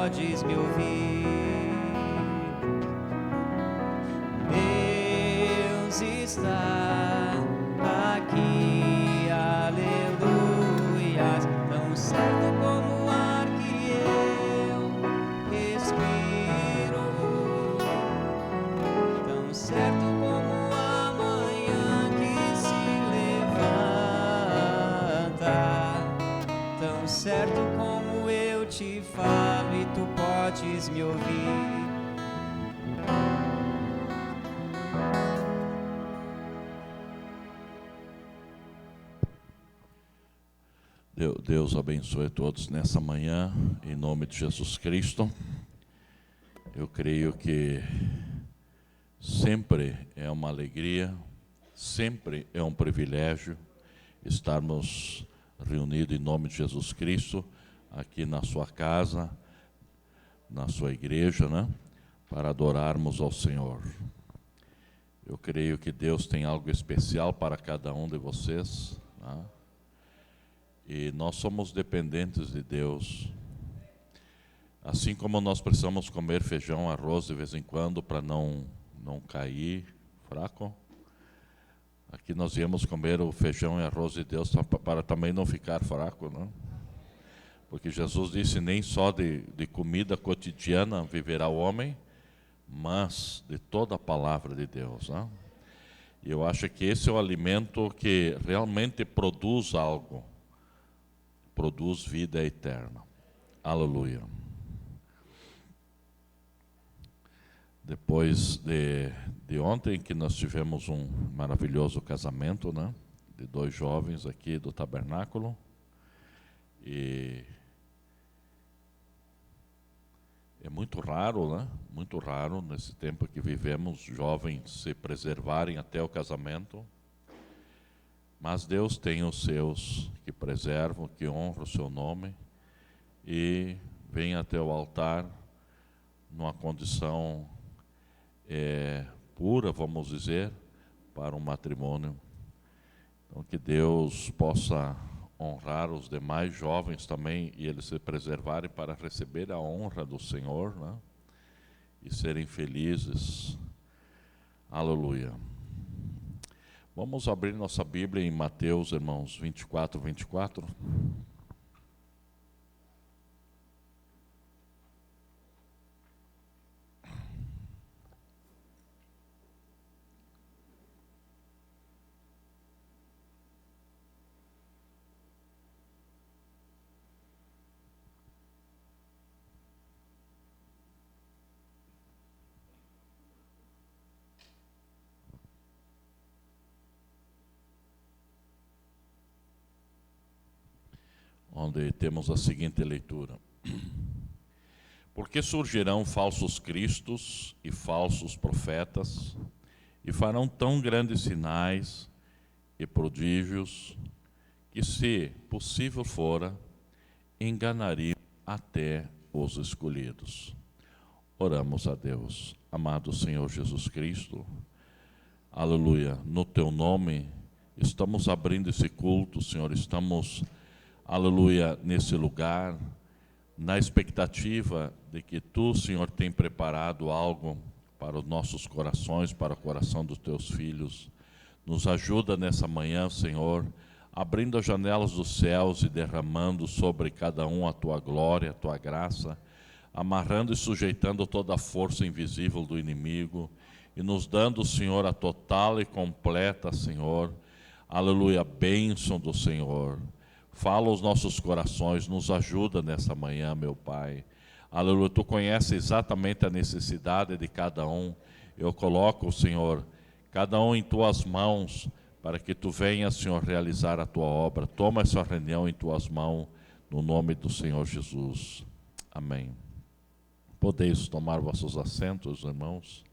podes me ouvir. Deus está aqui, aleluias, tão certo como o ar que eu respiro, tão certo como a manhã que se levanta, tão certo como eu te falo e tu podes me ouvir. Deus abençoe a todos nessa manhã, em nome de Jesus Cristo. Eu creio que sempre é uma alegria, sempre é um privilégio estarmos reunidos em nome de Jesus Cristo, aqui na sua casa, na sua igreja, né? Para adorarmos ao Senhor. Eu creio que Deus tem algo especial para cada um de vocês, né? E nós somos dependentes de Deus. Assim como nós precisamos comer feijão, arroz de vez em quando para não cair fraco, aqui nós íamos comer o feijão e arroz de Deus para também não ficar fraco, né? Porque Jesus disse, nem só de comida cotidiana viverá o homem, mas de toda a palavra de Deus, né? E eu acho que esse é o alimento que realmente produz algo. Produz vida eterna. Aleluia. Depois de ontem que nós tivemos um maravilhoso casamento, né? De 2 jovens aqui do tabernáculo. E é muito raro, né? Muito raro nesse tempo que vivemos, jovens se preservarem até o casamento. Mas Deus tem os seus que preservam, que honram o seu nome e vêm até o altar numa condição pura, vamos dizer, para um matrimônio. Então que Deus possa honrar os demais jovens também e eles se preservarem para receber a honra do Senhor, né? E serem felizes. Aleluia. Vamos abrir nossa Bíblia em Mateus, irmãos, 24, 24. Onde temos a seguinte leitura. Porque surgirão falsos cristos e falsos profetas, e farão tão grandes sinais e prodígios, que, se possível fora, enganariam até os escolhidos. Oramos a Deus. Amado Senhor Jesus Cristo, aleluia, no Teu nome estamos abrindo esse culto, Senhor, estamos, aleluia, nesse lugar, na expectativa de que Tu, Senhor, tem preparado algo para os nossos corações, para o coração dos Teus filhos. Nos ajuda nessa manhã, Senhor, abrindo as janelas dos céus e derramando sobre cada um a Tua glória, a Tua graça, amarrando e sujeitando toda a força invisível do inimigo e nos dando, Senhor, a total e completa, Senhor, aleluia, bênção do Senhor. Fala aos nossos corações, nos ajuda nessa manhã, meu Pai. Aleluia, Tu conheces exatamente a necessidade de cada um. Eu coloco, Senhor, cada um em Tuas mãos, para que Tu venhas, Senhor, realizar a Tua obra. Toma essa reunião em Tuas mãos, no nome do Senhor Jesus. Amém. Podeis tomar vossos assentos, irmãos.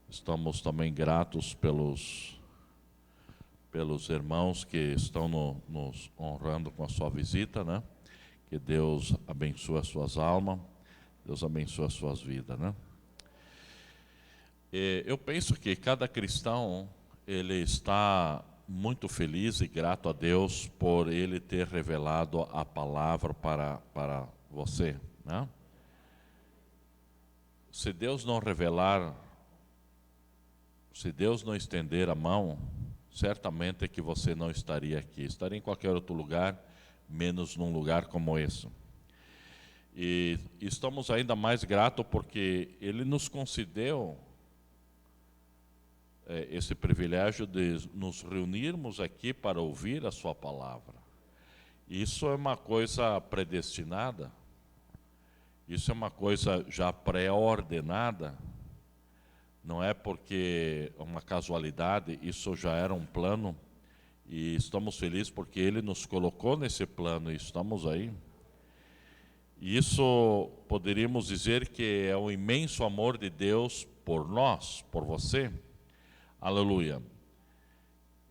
Estamos também gratos pelos irmãos que estão nos honrando com a sua visita, né? Que Deus abençoe as suas almas, Deus abençoe as suas vidas, né? Eu penso que cada cristão, ele está muito feliz e grato a Deus por Ele ter revelado a palavra para você, né? se Deus não revelar, se Deus não estender a mão, certamente é que você não estaria aqui. Estaria em qualquer outro lugar, menos num lugar como esse. E estamos ainda mais gratos porque Ele nos concedeu esse privilégio de nos reunirmos aqui para ouvir a sua palavra. Isso é uma coisa predestinada, isso é uma coisa já pré-ordenada, não é porque é uma casualidade, isso já era um plano, e estamos felizes porque Ele nos colocou nesse plano e estamos aí. E isso poderíamos dizer que é o imenso amor de Deus por nós, por você. Aleluia.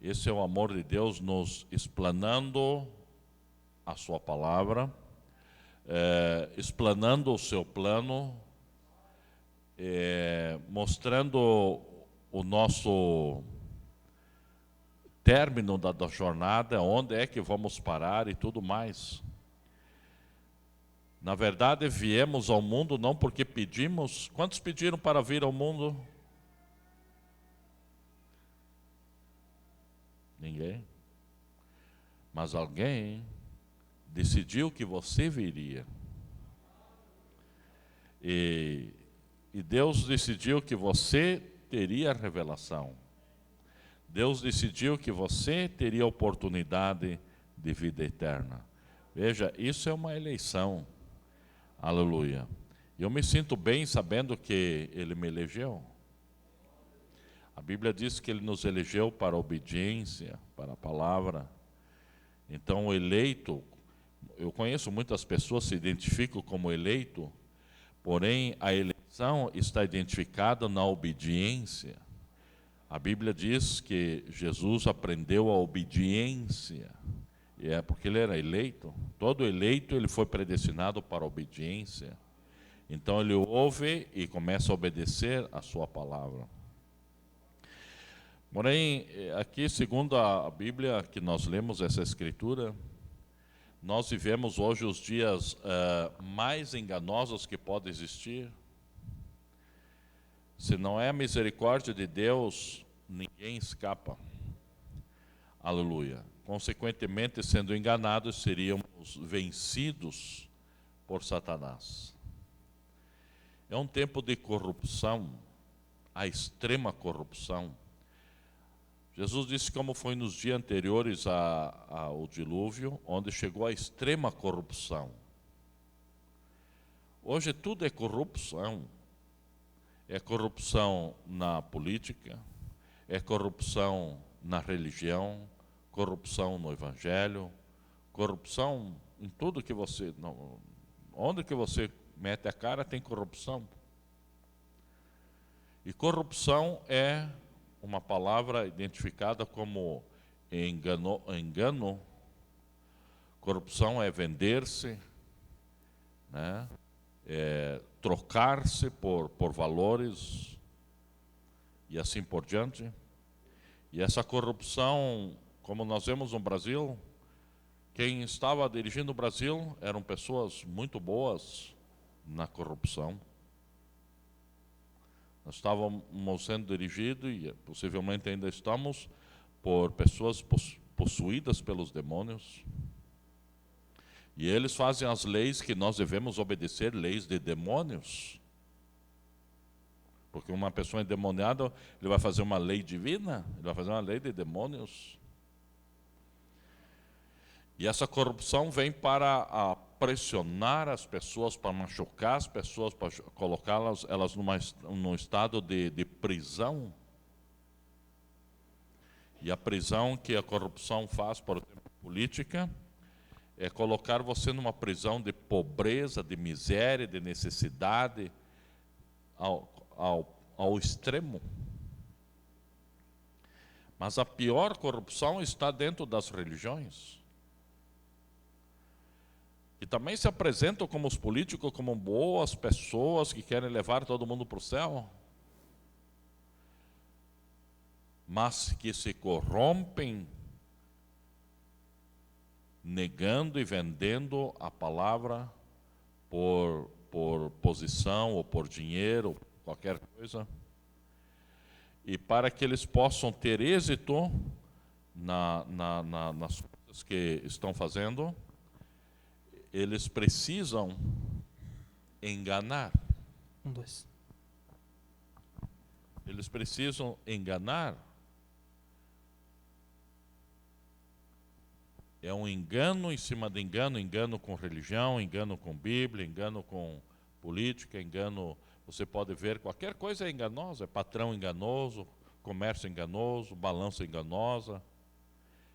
Esse é o amor de Deus nos explanando a sua palavra, explanando o seu plano, mostrando o nosso término da jornada, onde é que vamos parar e tudo mais. Na verdade, viemos ao mundo não porque pedimos. Quantos pediram para vir ao mundo? Ninguém. Mas alguém decidiu que você viria. E Deus decidiu que você teria a revelação. Deus decidiu que você teria a oportunidade de vida eterna. Veja, isso é uma eleição. Aleluia. Eu me sinto bem sabendo que Ele me elegeu. A Bíblia diz que Ele nos elegeu para a obediência, para a palavra. Então, o eleito, eu conheço muitas pessoas que se identificam como eleito, porém a eleição está identificada na obediência. A Bíblia diz que Jesus aprendeu a obediência, e é porque Ele era eleito. Todo eleito, ele foi predestinado para a obediência. Então ele ouve e começa a obedecer a sua palavra. Porém, aqui, segundo a Bíblia que nós lemos, essa escritura, nós vivemos hoje os dias mais enganosos que pode existir. Se não é a misericórdia de Deus, ninguém escapa. Aleluia. Consequentemente, sendo enganados, seríamos vencidos por Satanás. É um tempo de corrupção, a extrema corrupção. Jesus disse como foi nos dias anteriores ao dilúvio, onde chegou a extrema corrupção. Hoje tudo é corrupção. É corrupção na política, é corrupção na religião, corrupção no evangelho, corrupção em tudo que você... onde que você mete a cara tem corrupção. E corrupção é uma palavra identificada como engano. Corrupção é vender-se, né? É trocar-se por valores e assim por diante. E essa corrupção, como nós vemos no Brasil, quem estava dirigindo o Brasil eram pessoas muito boas na corrupção. Nós estávamos sendo dirigidos, e possivelmente ainda estamos, por pessoas possuídas pelos demônios. E eles fazem as leis que nós devemos obedecer, leis de demônios. Porque uma pessoa endemoniada, ele vai fazer uma lei divina? Ele vai fazer uma lei de demônios? E essa corrupção vem para pressionar as pessoas, para machucar as pessoas, para colocá-las num estado de prisão. E a prisão que a corrupção faz, por exemplo, política, é colocar você numa prisão de pobreza, de miséria, de necessidade, ao extremo. Mas a pior corrupção está dentro das religiões, que também se apresentam como os políticos, como boas pessoas que querem levar todo mundo para o céu, mas que se corrompem negando e vendendo a palavra por posição, ou por dinheiro, qualquer coisa. E para que eles possam ter êxito nas coisas que estão fazendo, eles precisam enganar. Eles precisam enganar. É um engano em cima de engano, engano com religião, engano com Bíblia, engano com política, engano. Você pode ver, qualquer coisa é enganosa, é patrão enganoso, comércio enganoso, balança enganosa,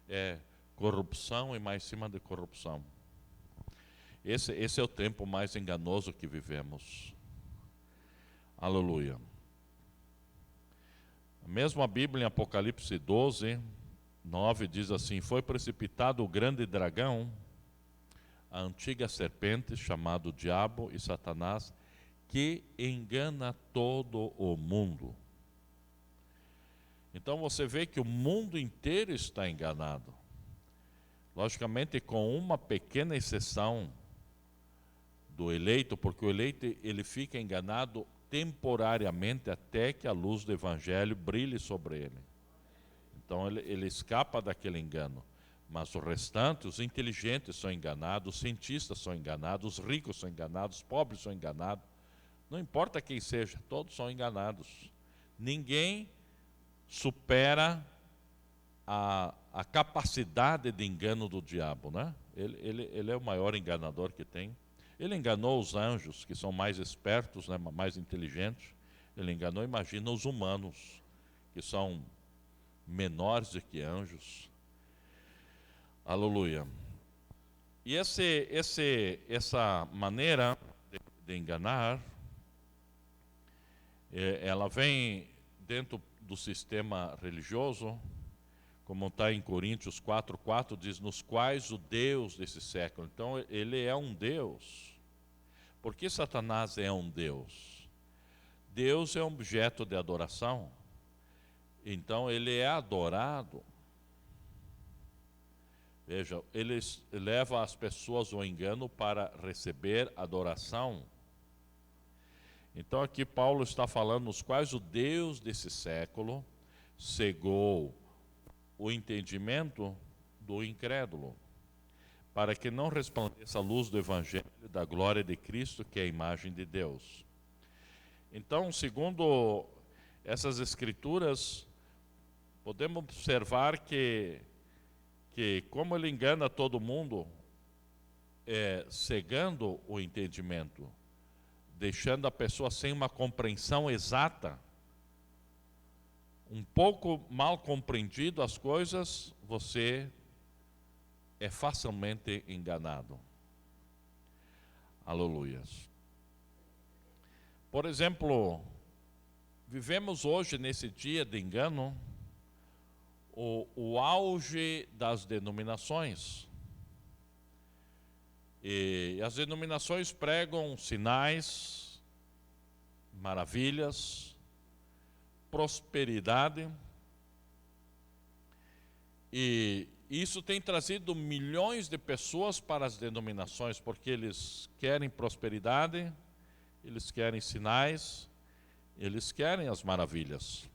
é corrupção e mais em cima de corrupção. Esse é o tempo mais enganoso que vivemos. Aleluia. Mesmo a Bíblia em Apocalipse 12, 9 diz assim: foi precipitado o grande dragão, a antiga serpente, chamado Diabo e Satanás, que engana todo o mundo. Então você vê que o mundo inteiro está enganado. Logicamente, com uma pequena exceção do eleito, porque o eleito ele fica enganado temporariamente até que a luz do Evangelho brilhe sobre ele. Então ele escapa daquele engano. Mas o restante, os inteligentes são enganados, os cientistas são enganados, os ricos são enganados, os pobres são enganados. Não importa quem seja, todos são enganados. Ninguém supera a capacidade de engano do diabo, né? Ele é o maior enganador que tem. Ele enganou os anjos, que são mais espertos, né, mais inteligentes. Ele enganou, imagina, os humanos, que são menores do que anjos. Aleluia. E essa maneira de enganar, ela vem dentro do sistema religioso, como está em Coríntios 4:4, diz, nos quais o Deus desse século. Então ele é um Deus. Por que Satanás é um Deus? Deus é um objeto de adoração. Então ele é adorado. Veja, ele leva as pessoas ao engano para receber adoração. Então aqui Paulo está falando nos quais o Deus desse século cegou o entendimento do incrédulo, para que não resplandeça a luz do Evangelho da glória de Cristo, que é a imagem de Deus. Então, segundo essas escrituras, podemos observar que como ele engana todo mundo, cegando o entendimento, deixando a pessoa sem uma compreensão exata, um pouco mal compreendido as coisas, você é facilmente enganado. Aleluias. Por exemplo, vivemos hoje, nesse dia de engano, o auge das denominações. E as denominações pregam sinais, maravilhas, prosperidade, e isso tem trazido milhões de pessoas para as denominações, porque eles querem prosperidade, eles querem sinais, eles querem as maravilhas.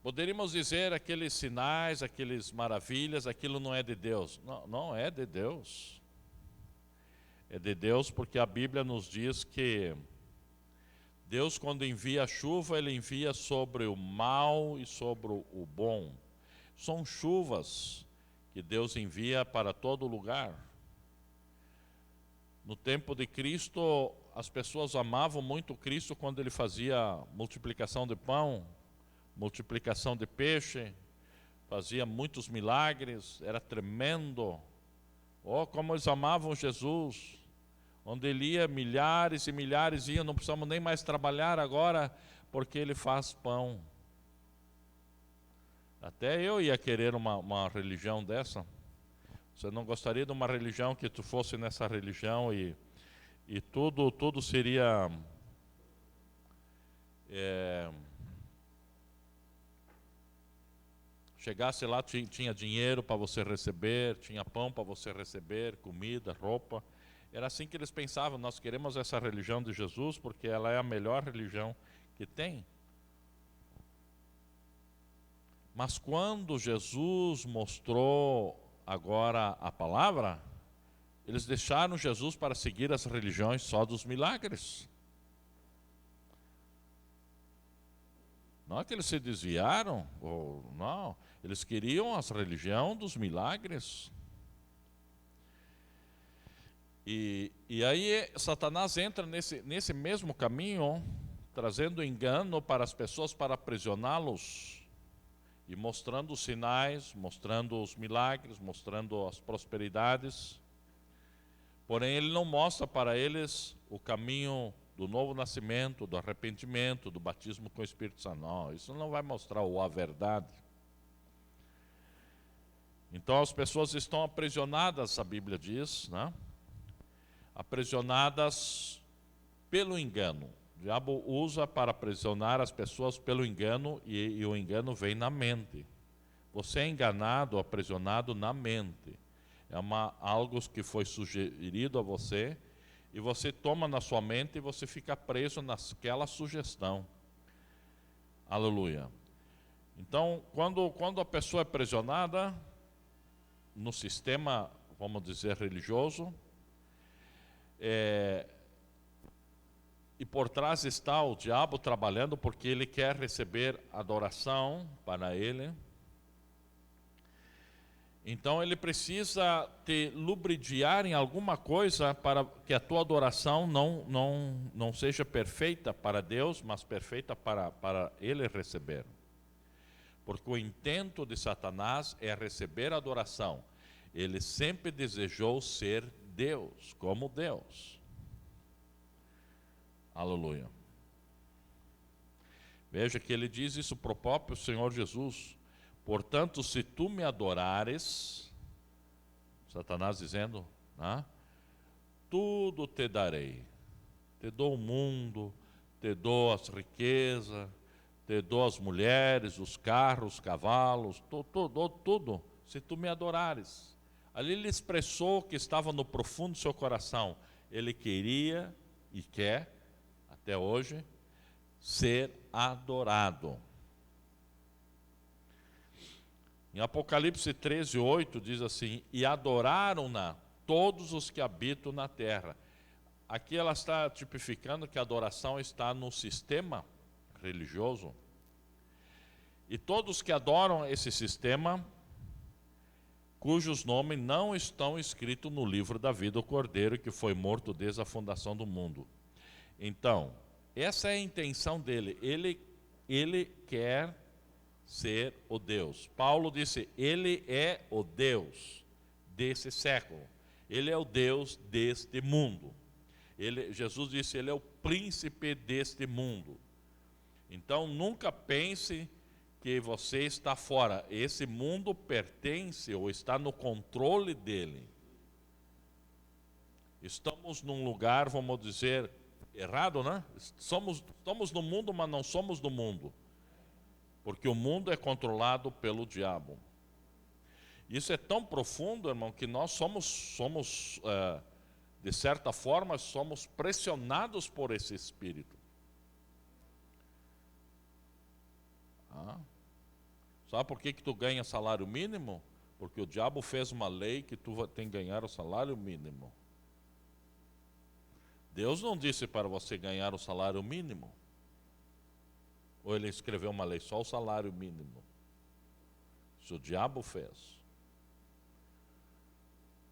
Poderíamos dizer aqueles sinais, aqueles maravilhas, aquilo não é de Deus. Não, não é de Deus. É de Deus porque a Bíblia nos diz que Deus, quando envia a chuva, Ele envia sobre o mal e sobre o bom. São chuvas que Deus envia para todo lugar. No tempo de Cristo, as pessoas amavam muito Cristo quando Ele fazia multiplicação de pão, multiplicação de peixe, fazia muitos milagres, era tremendo. Oh, como eles amavam Jesus! Onde ele ia, milhares e milhares iam, não precisamos nem mais trabalhar agora, porque ele faz pão. Até eu ia querer uma religião dessa. Você não gostaria de uma religião que tu fosse nessa religião e tudo seria... chegasse lá, tinha dinheiro para você receber, tinha pão para você receber, comida, roupa, Era assim que eles pensavam: nós queremos essa religião de Jesus porque ela é a melhor religião que tem. Mas quando Jesus mostrou agora a palavra, eles deixaram Jesus para seguir as religiões só dos milagres. Não é que eles se desviaram, ou não, eles queriam a religião dos milagres. E aí Satanás entra nesse mesmo caminho, trazendo engano para as pessoas, para aprisioná-los, e mostrando os sinais, mostrando os milagres, mostrando as prosperidades. Porém, ele não mostra para eles o caminho do novo nascimento, do arrependimento, do batismo com o Espírito Santo. Não, isso não vai mostrar a verdade. Então as pessoas estão aprisionadas, a Bíblia diz, né? Aprisionadas pelo engano. O diabo usa para aprisionar as pessoas pelo engano, e o engano vem na mente. Você é enganado, aprisionado na mente. É algo que foi sugerido a você, e você toma na sua mente e você fica preso naquela sugestão. Aleluia. Então, quando a pessoa é aprisionada no sistema, vamos dizer, religioso, e por trás está o diabo trabalhando, porque ele quer receber adoração para ele. Então ele precisa te lubridiar em alguma coisa para que a tua adoração não seja perfeita para Deus, mas perfeita para ele receber. Porque o intento de Satanás é receber adoração. Ele sempre desejou ser Deus, como Deus. Aleluia. Veja que ele diz isso para o próprio Senhor Jesus. Portanto, se tu me adorares, Satanás dizendo, né, tudo te darei. Te dou o mundo, te dou as riquezas, te dou as mulheres, os carros, os cavalos, tudo, se tu me adorares. Ali ele expressou que estava no profundo do seu coração. Ele queria e quer, até hoje, ser adorado. Em Apocalipse 13:8 diz assim: e adoraram-na todos os que habitam na terra. Aqui ela está tipificando que a adoração está no sistema religioso. E todos que adoram esse sistema, cujos nomes não estão escritos no livro da vida do Cordeiro, que foi morto desde a fundação do mundo. Então, essa é a intenção dele. Ele quer ser o Deus. Paulo disse, ele é o Deus desse século. Ele é o Deus deste mundo. Jesus disse, ele é o príncipe deste mundo. Então, nunca pense que você está fora. Esse mundo pertence ou está no controle dele. Estamos num lugar, vamos dizer, errado, né? Estamos no mundo, mas não somos do mundo. Porque o mundo é controlado pelo diabo. Isso é tão profundo, irmão, que nós somos de certa forma, somos pressionados por esse espírito. Sabe por que tu ganha salário mínimo? Porque o diabo fez uma lei que tu tem que ganhar o salário mínimo. Deus não disse para você ganhar o salário mínimo. Ou ele escreveu uma lei, só o salário mínimo. Isso o diabo fez.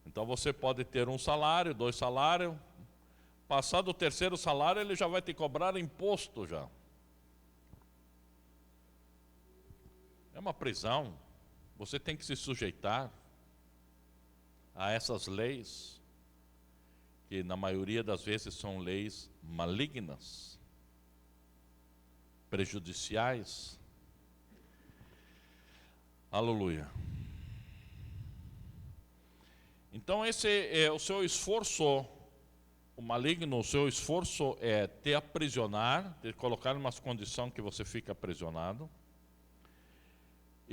Então você pode ter um salário, 2 salários. Passado o 3º salário, ele já vai te cobrar imposto já. É uma prisão. Você tem que se sujeitar a essas leis, que na maioria das vezes são leis malignas, prejudiciais. Aleluia. Então esse é o seu esforço, o maligno, o seu esforço é te aprisionar, te colocar em uma condição que você fica aprisionado,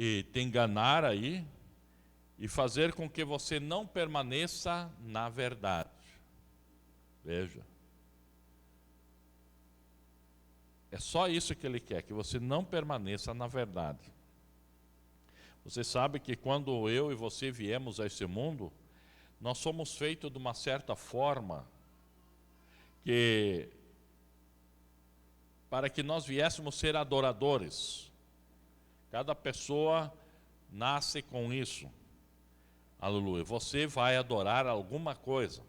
e te enganar aí, e fazer com que você não permaneça na verdade. Veja. É só isso que ele quer, que você não permaneça na verdade. Você sabe que quando eu e você viemos a esse mundo, nós somos feitos de uma certa forma que para que nós viéssemos ser adoradores. Cada pessoa nasce com isso. Aleluia. Você vai adorar alguma coisa.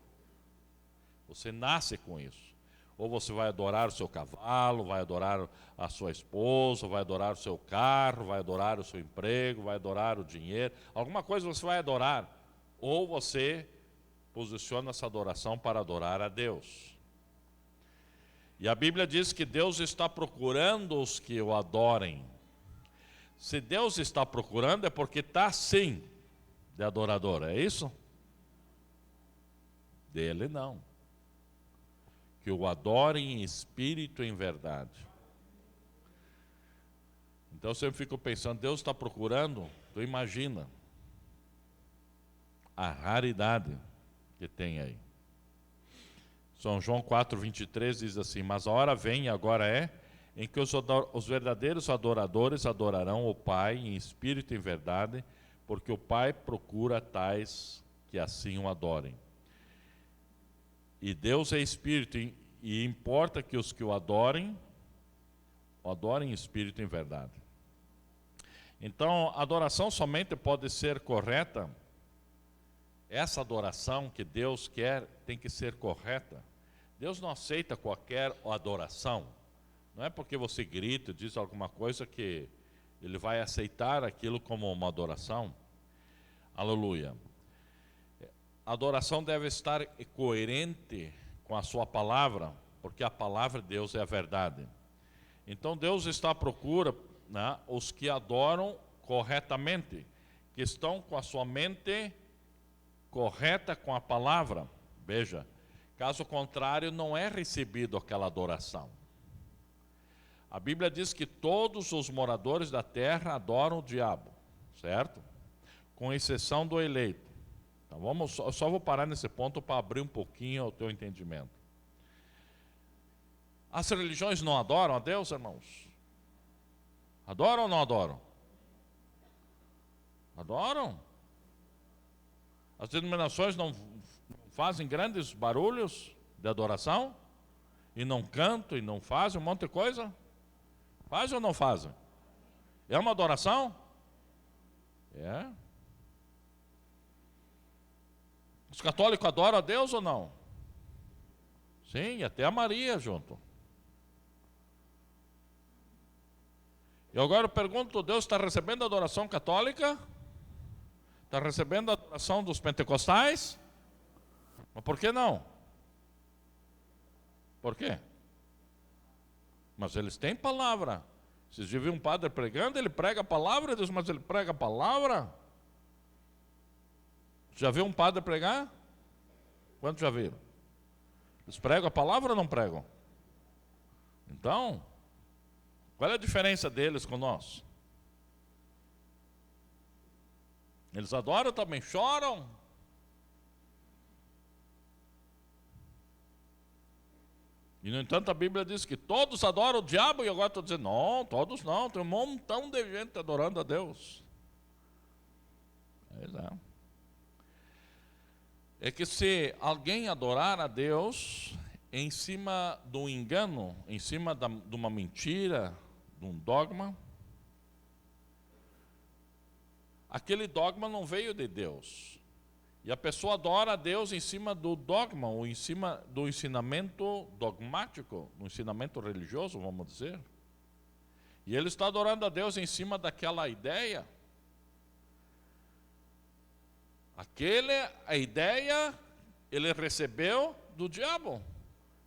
Você nasce com isso. Ou você vai adorar o seu cavalo, vai adorar a sua esposa, vai adorar o seu carro, vai adorar o seu emprego, vai adorar o dinheiro. Alguma coisa você vai adorar. Ou você posiciona essa adoração para adorar a Deus. E a Bíblia diz que Deus está procurando os que o adorem. Se Deus está procurando é porque está sim de adorador, é isso? Dele não. Que o adorem em espírito e em verdade. Então eu sempre fico pensando, Deus está procurando, tu imagina a raridade que tem aí. São João 4:23 diz assim: mas a hora vem e agora é, em que os verdadeiros adoradores adorarão o Pai em espírito e em verdade, porque o Pai procura tais que assim o adorem. E Deus é espírito, e importa que os que o adorem em espírito e em verdade. Então, a adoração somente pode ser correta. Essa adoração que Deus quer tem que ser correta. Deus não aceita qualquer adoração. Não é porque você grita, diz alguma coisa que Ele vai aceitar aquilo como uma adoração. Aleluia. A adoração deve estar coerente com a sua palavra, porque a palavra de Deus é a verdade. Então Deus está à procura, né, os que adoram corretamente, que estão com a sua mente correta com a palavra. Veja, caso contrário não é recebido aquela adoração. A Bíblia diz que todos os moradores da terra adoram o diabo, certo? Com exceção do eleito. Então, eu só vou parar nesse ponto para abrir um pouquinho o teu entendimento. As religiões não adoram a Deus, irmãos? Adoram ou não adoram? Adoram. As denominações não fazem grandes barulhos de adoração? E não cantam, e não fazem um monte de coisa? Fazem ou não fazem? É uma adoração? É. Os católicos adoram a Deus ou não? Sim, até a Maria junto. E agora eu pergunto, Deus está recebendo a adoração católica? Está recebendo a adoração dos pentecostais? Mas por que não? Por quê? Mas eles têm palavra. Vocês já viram um padre pregando, ele prega a palavra, Deus, mas ele prega a palavra? Já viu um padre pregar? Quantos já viram? Eles pregam a palavra ou não pregam? Então, qual é a diferença deles com nós? Eles adoram, também choram. E no entanto a Bíblia diz que todos adoram o diabo, e agora estou dizendo, não, todos não, tem um montão de gente adorando a Deus. Pois é. É que se alguém adorar a Deus em cima do engano, em cima de uma mentira, de um dogma, aquele dogma não veio de Deus. E a pessoa adora a Deus em cima do dogma, ou em cima do ensinamento dogmático, do ensinamento religioso, vamos dizer. E ele está adorando a Deus em cima daquela ideia. A ideia, ele recebeu do diabo.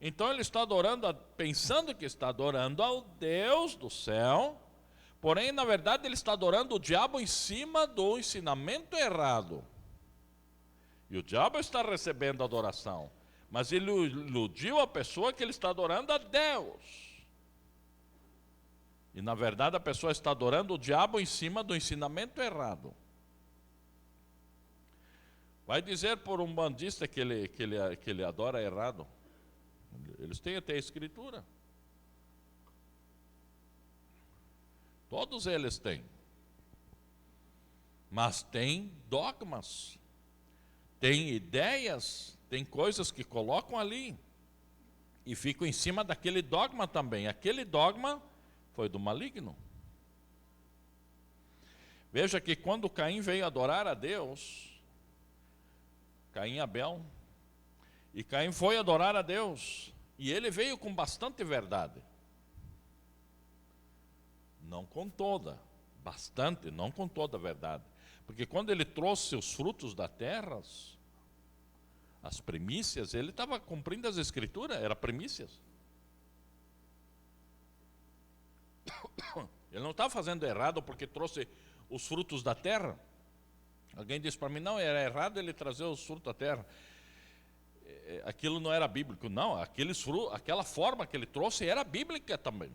Então ele está adorando, pensando que está adorando ao Deus do céu, porém, na verdade, ele está adorando o diabo em cima do ensinamento errado. E o diabo está recebendo adoração, mas ele iludiu a pessoa que ele está adorando a Deus. E na verdade a pessoa está adorando o diabo em cima do ensinamento errado. Vai dizer por um bandista que ele adora errado. Eles têm até a escritura. Todos eles têm. Mas tem dogmas, tem ideias, tem coisas que colocam ali e ficam em cima daquele dogma também. Aquele dogma foi do maligno. Veja que quando Caim veio adorar a Deus, Caim e Abel, e Caim foi adorar a Deus, e ele veio com bastante verdade. Não com toda, bastante, não com toda a verdade. Porque quando ele trouxe os frutos da terra, as primícias, ele estava cumprindo as escrituras, era primícias. Ele não estava fazendo errado porque trouxe os frutos da terra. Alguém disse para mim, não, era errado ele trazer os frutos da terra. Aquilo não era bíblico. Não, aquela forma que ele trouxe era bíblica também.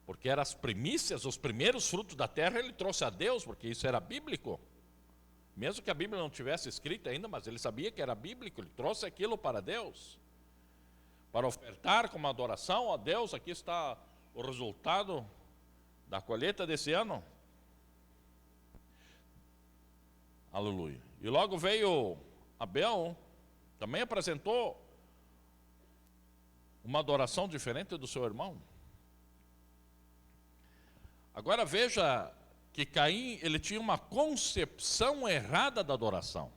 Porque eram as primícias, os primeiros frutos da terra, ele trouxe a Deus, porque isso era bíblico. Mesmo que a Bíblia não tivesse escrita ainda, mas ele sabia que era bíblico, ele trouxe aquilo para Deus. Para ofertar como adoração a Deus, aqui está o resultado da colheita desse ano. Aleluia. E logo veio Abel, também apresentou uma adoração diferente do seu irmão. Agora veja que Caim, ele tinha uma concepção errada da adoração.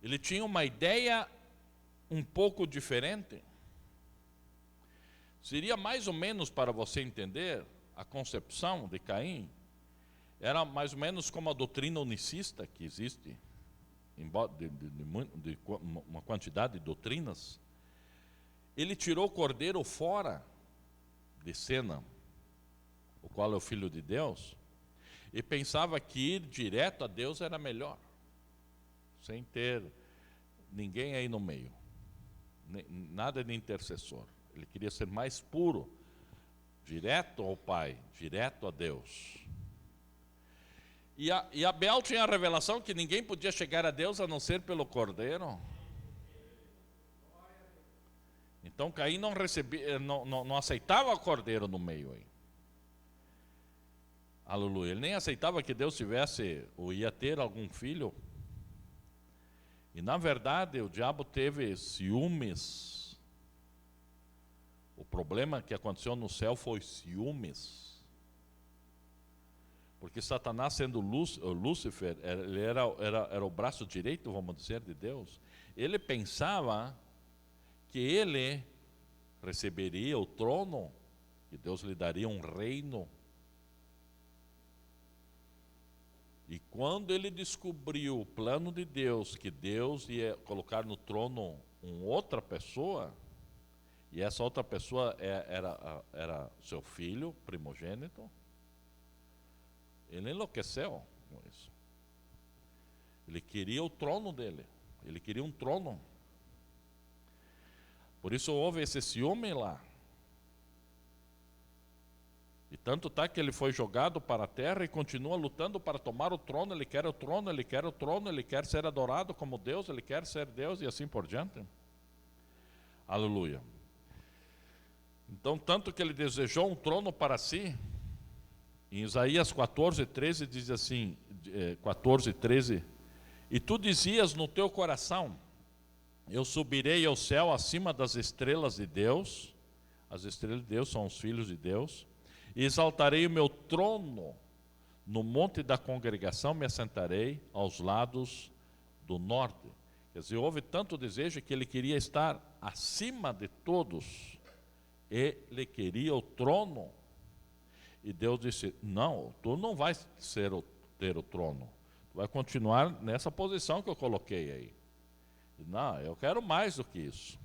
Ele tinha uma ideia um pouco diferente. Seria mais ou menos, para você entender, a concepção de Caim, era mais ou menos como a doutrina unicista que existe, de uma quantidade de doutrinas. Ele tirou o cordeiro fora de cena, o qual é o Filho de Deus, e pensava que ir direto a Deus era melhor, sem ter ninguém aí no meio, nada de intercessor. Ele queria ser mais puro, direto ao Pai, direto a Deus. E Abel tinha a revelação que ninguém podia chegar a Deus a não ser pelo cordeiro. Então Caim não aceitava o cordeiro no meio aí. Aleluia. Ele nem aceitava que Deus tivesse ou ia ter algum filho. E na verdade o diabo teve ciúmes. O problema que aconteceu no céu foi ciúmes. Porque Satanás, sendo Lúcifer, ele era o braço direito, vamos dizer, de Deus. Ele pensava que ele receberia o trono e Deus lhe daria um reino. E quando ele descobriu o plano de Deus, que Deus ia colocar no trono uma outra pessoa, e essa outra pessoa era seu filho primogênito, ele enlouqueceu com isso. Ele queria o trono dele, ele queria um trono. Por isso houve esse ciúme lá. E tanto está que ele foi jogado para a terra e continua lutando para tomar o trono. Ele quer o trono, ele quer o trono, ele quer ser adorado como Deus, ele quer ser Deus e assim por diante. Aleluia. Então, tanto que ele desejou um trono para si, em Isaías 14:13 diz assim, 14:13, e tu dizias no teu coração, eu subirei ao céu acima das estrelas de Deus, as estrelas de Deus são os filhos de Deus, e exaltarei o meu trono no monte da congregação, me assentarei aos lados do norte. Quer dizer, houve tanto desejo que ele queria estar acima de todos, ele queria o trono. E Deus disse, não, tu não vais ter o trono, tu vai continuar nessa posição que eu coloquei aí. Não, eu quero mais do que isso.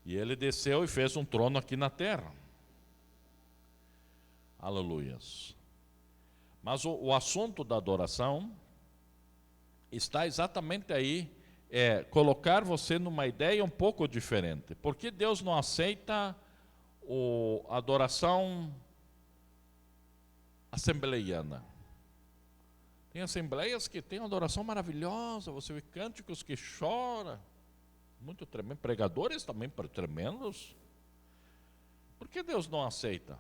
E ele desceu e fez um trono aqui na terra. Aleluias. Mas o assunto da adoração está exatamente aí, colocar você numa ideia um pouco diferente. Por que Deus não aceita a adoração assembleiana? Tem assembleias que tem uma adoração maravilhosa, você vê cânticos que chora, Muito tremendo. Pregadores também tremendos. Por que Deus não aceita?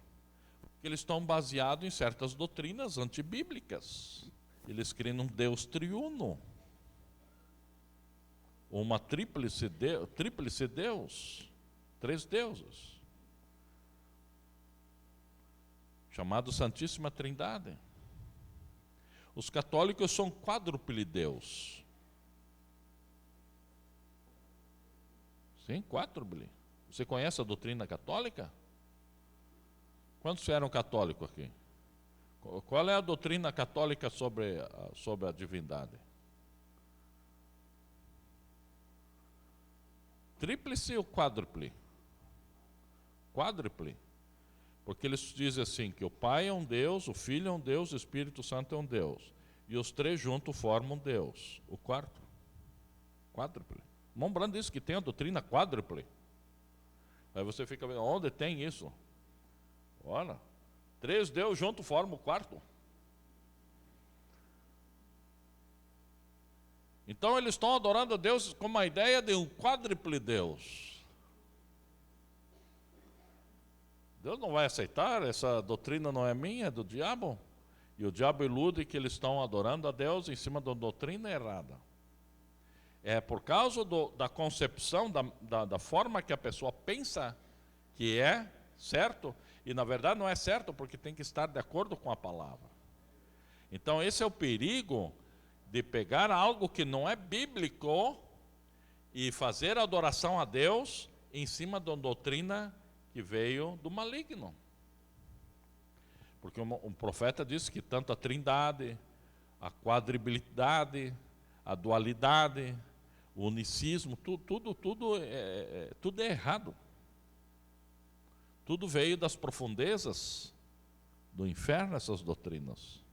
Porque eles estão baseados em certas doutrinas antibíblicas. Eles creem num Deus triuno. Uma tríplice Deus. 3 deuses. Chamado Santíssima Trindade. Os católicos são quádruple Deus. Sim, quádruple. Você conhece a doutrina católica? Quantos eram católicos aqui? Qual é a doutrina católica sobre a divindade? Tríplice ou quádruple? Quádruple. Porque eles dizem assim, que o Pai é um Deus, o Filho é um Deus, o Espírito Santo é um Deus. E os 3 juntos formam Deus. O quarto. Quádruple. Irmão Brando diz que tem a doutrina quádruple. Aí você fica vendo, onde tem isso? Olha, 3 Deus juntos formam o quarto. Então eles estão adorando a Deus com uma ideia de um quádruple Deus. Deus não vai aceitar, essa doutrina não é minha, é do diabo. E o diabo ilude que eles estão adorando a Deus em cima da doutrina errada. É por causa da concepção, da forma que a pessoa pensa que é certo, e na verdade não é certo, porque tem que estar de acordo com a palavra. Então esse é o perigo de pegar algo que não é bíblico e fazer adoração a Deus em cima de uma doutrina que veio do maligno. Porque um profeta disse que tanto a trindade, a quadribilidade, a dualidade, o unicismo, tudo é errado. Tudo veio das profundezas do inferno, essas doutrinas.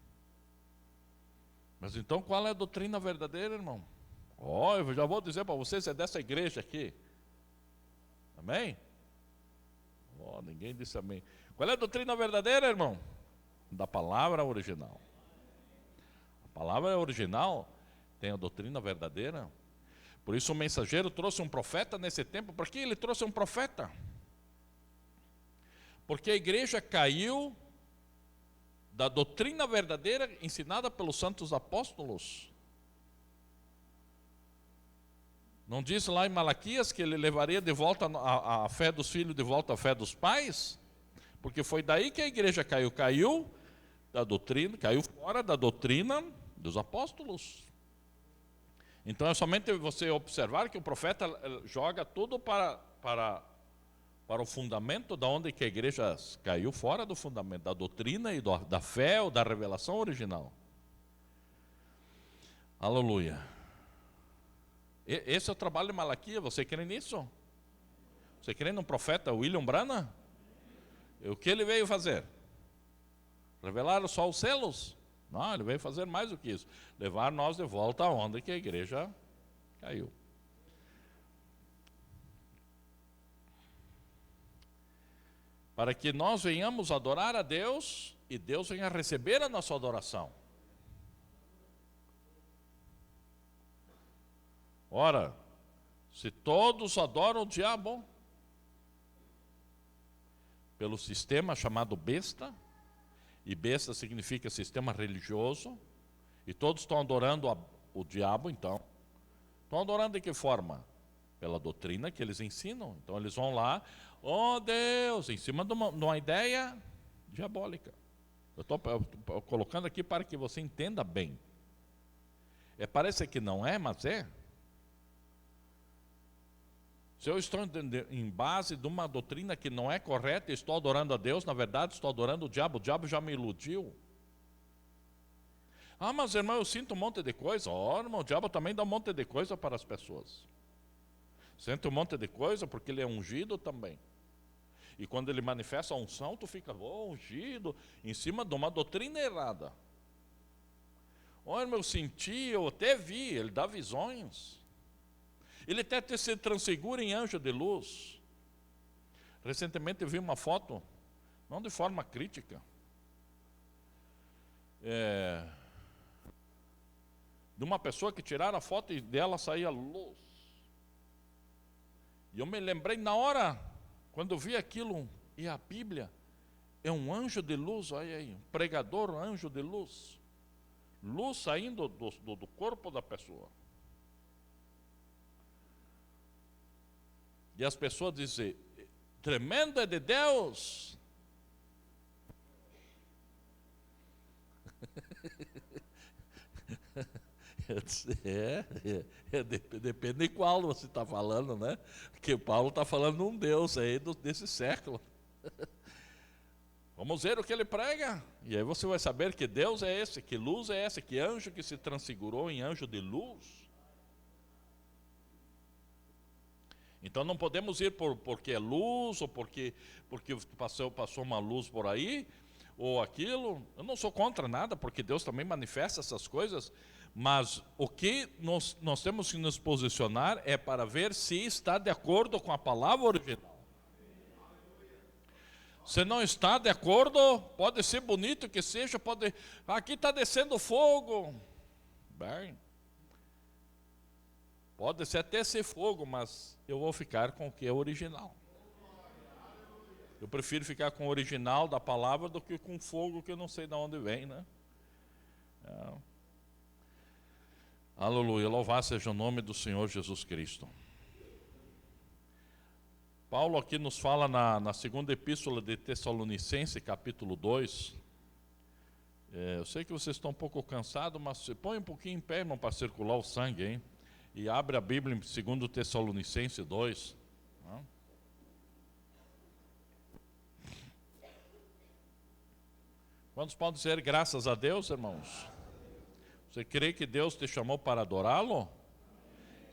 Mas então qual é a doutrina verdadeira, irmão? Eu já vou dizer para vocês, é dessa igreja aqui. Amém? Ninguém disse amém. Qual é a doutrina verdadeira, irmão? Da palavra original. A palavra original tem a doutrina verdadeira. Por isso o mensageiro trouxe um profeta nesse tempo. Por que ele trouxe um profeta? Porque a igreja caiu da doutrina verdadeira ensinada pelos santos apóstolos. Não diz lá em Malaquias que ele levaria de volta a fé dos filhos, de volta a fé dos pais? Porque foi daí que a igreja caiu. Caiu da doutrina, caiu fora da doutrina dos apóstolos. Então é somente você observar que o profeta joga tudo para o fundamento da onde que a igreja caiu fora do fundamento, da doutrina e da fé ou da revelação original. Aleluia. Esse é o trabalho de Malaquias, você crê nisso? Você crê no profeta William Branham? O que ele veio fazer? Revelar só os selos? Não, ele veio fazer mais do que isso. Levar nós de volta aonde que a igreja caiu. Para que nós venhamos adorar a Deus e Deus venha receber a nossa adoração. Ora, se todos adoram o diabo, pelo sistema chamado besta, e besta significa sistema religioso, e todos estão adorando o diabo, então, estão adorando de que forma? Pela doutrina que eles ensinam. Então eles vão lá, Deus, em cima de uma ideia diabólica. Eu estou colocando aqui para que você entenda bem. Parece que não é, mas é. Se eu estou em base de uma doutrina que não é correta, estou adorando a Deus, na verdade estou adorando o diabo já me iludiu. Mas irmão, eu sinto um monte de coisa. Irmão, o diabo também dá um monte de coisa para as pessoas. Sente um monte de coisa porque ele é ungido também. E quando ele manifesta a unção, tu fica ungido em cima de uma doutrina errada. Irmão, eu senti, eu até vi, ele dá visões. Ele até se transfigura em anjo de luz. Recentemente eu vi uma foto, não de forma crítica, de uma pessoa que tiraram a foto e dela saía luz. E eu me lembrei na hora, quando eu vi aquilo, e a Bíblia é um anjo de luz, olha aí, um pregador, um anjo de luz. Luz saindo do corpo da pessoa. E as pessoas dizem, tremendo é de Deus. Depende de qual você está falando, né? Porque Paulo está falando de um Deus aí desse século. Vamos ver o que ele prega. E aí você vai saber que Deus é esse, que luz é essa, que anjo que se transfigurou em anjo de luz. Então não podemos ir porque é luz, ou porque passou uma luz por aí, ou aquilo. Eu não sou contra nada, porque Deus também manifesta essas coisas, mas o que nós temos que nos posicionar é para ver se está de acordo com a palavra original. Se não está de acordo, pode ser bonito que seja, aqui está descendo fogo. Bem, pode até ser fogo, mas eu vou ficar com o que é original. Eu prefiro ficar com o original da palavra do que com fogo que eu não sei de onde vem, né? Aleluia, louvado seja o nome do Senhor Jesus Cristo. Paulo aqui nos fala na segunda epístola de Tessalonicenses, capítulo 2. Eu sei que vocês estão um pouco cansados, mas se põe um pouquinho em pé, irmão, para circular o sangue, hein? E abre a Bíblia em 2 Tessalonicenses 2. Quantos podem dizer graças a Deus, irmãos? Você crê que Deus te chamou para adorá-lo?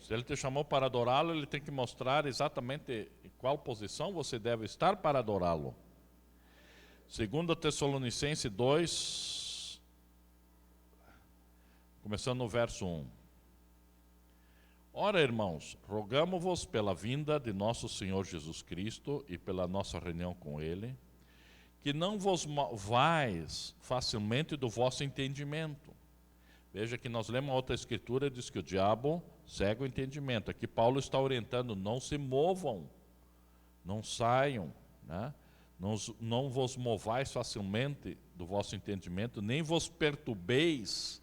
Se Ele te chamou para adorá-lo, Ele tem que mostrar exatamente em qual posição você deve estar para adorá-lo. 2 Tessalonicenses 2, começando no verso 1. Ora, irmãos, rogamo-vos pela vinda de nosso Senhor Jesus Cristo e pela nossa reunião com Ele, que não vos movais facilmente do vosso entendimento. Veja que nós lemos outra escritura, diz que o diabo cega o entendimento. Aqui Paulo está orientando, não se movam, não saiam, né? Não vos movais facilmente do vosso entendimento, nem vos perturbeis,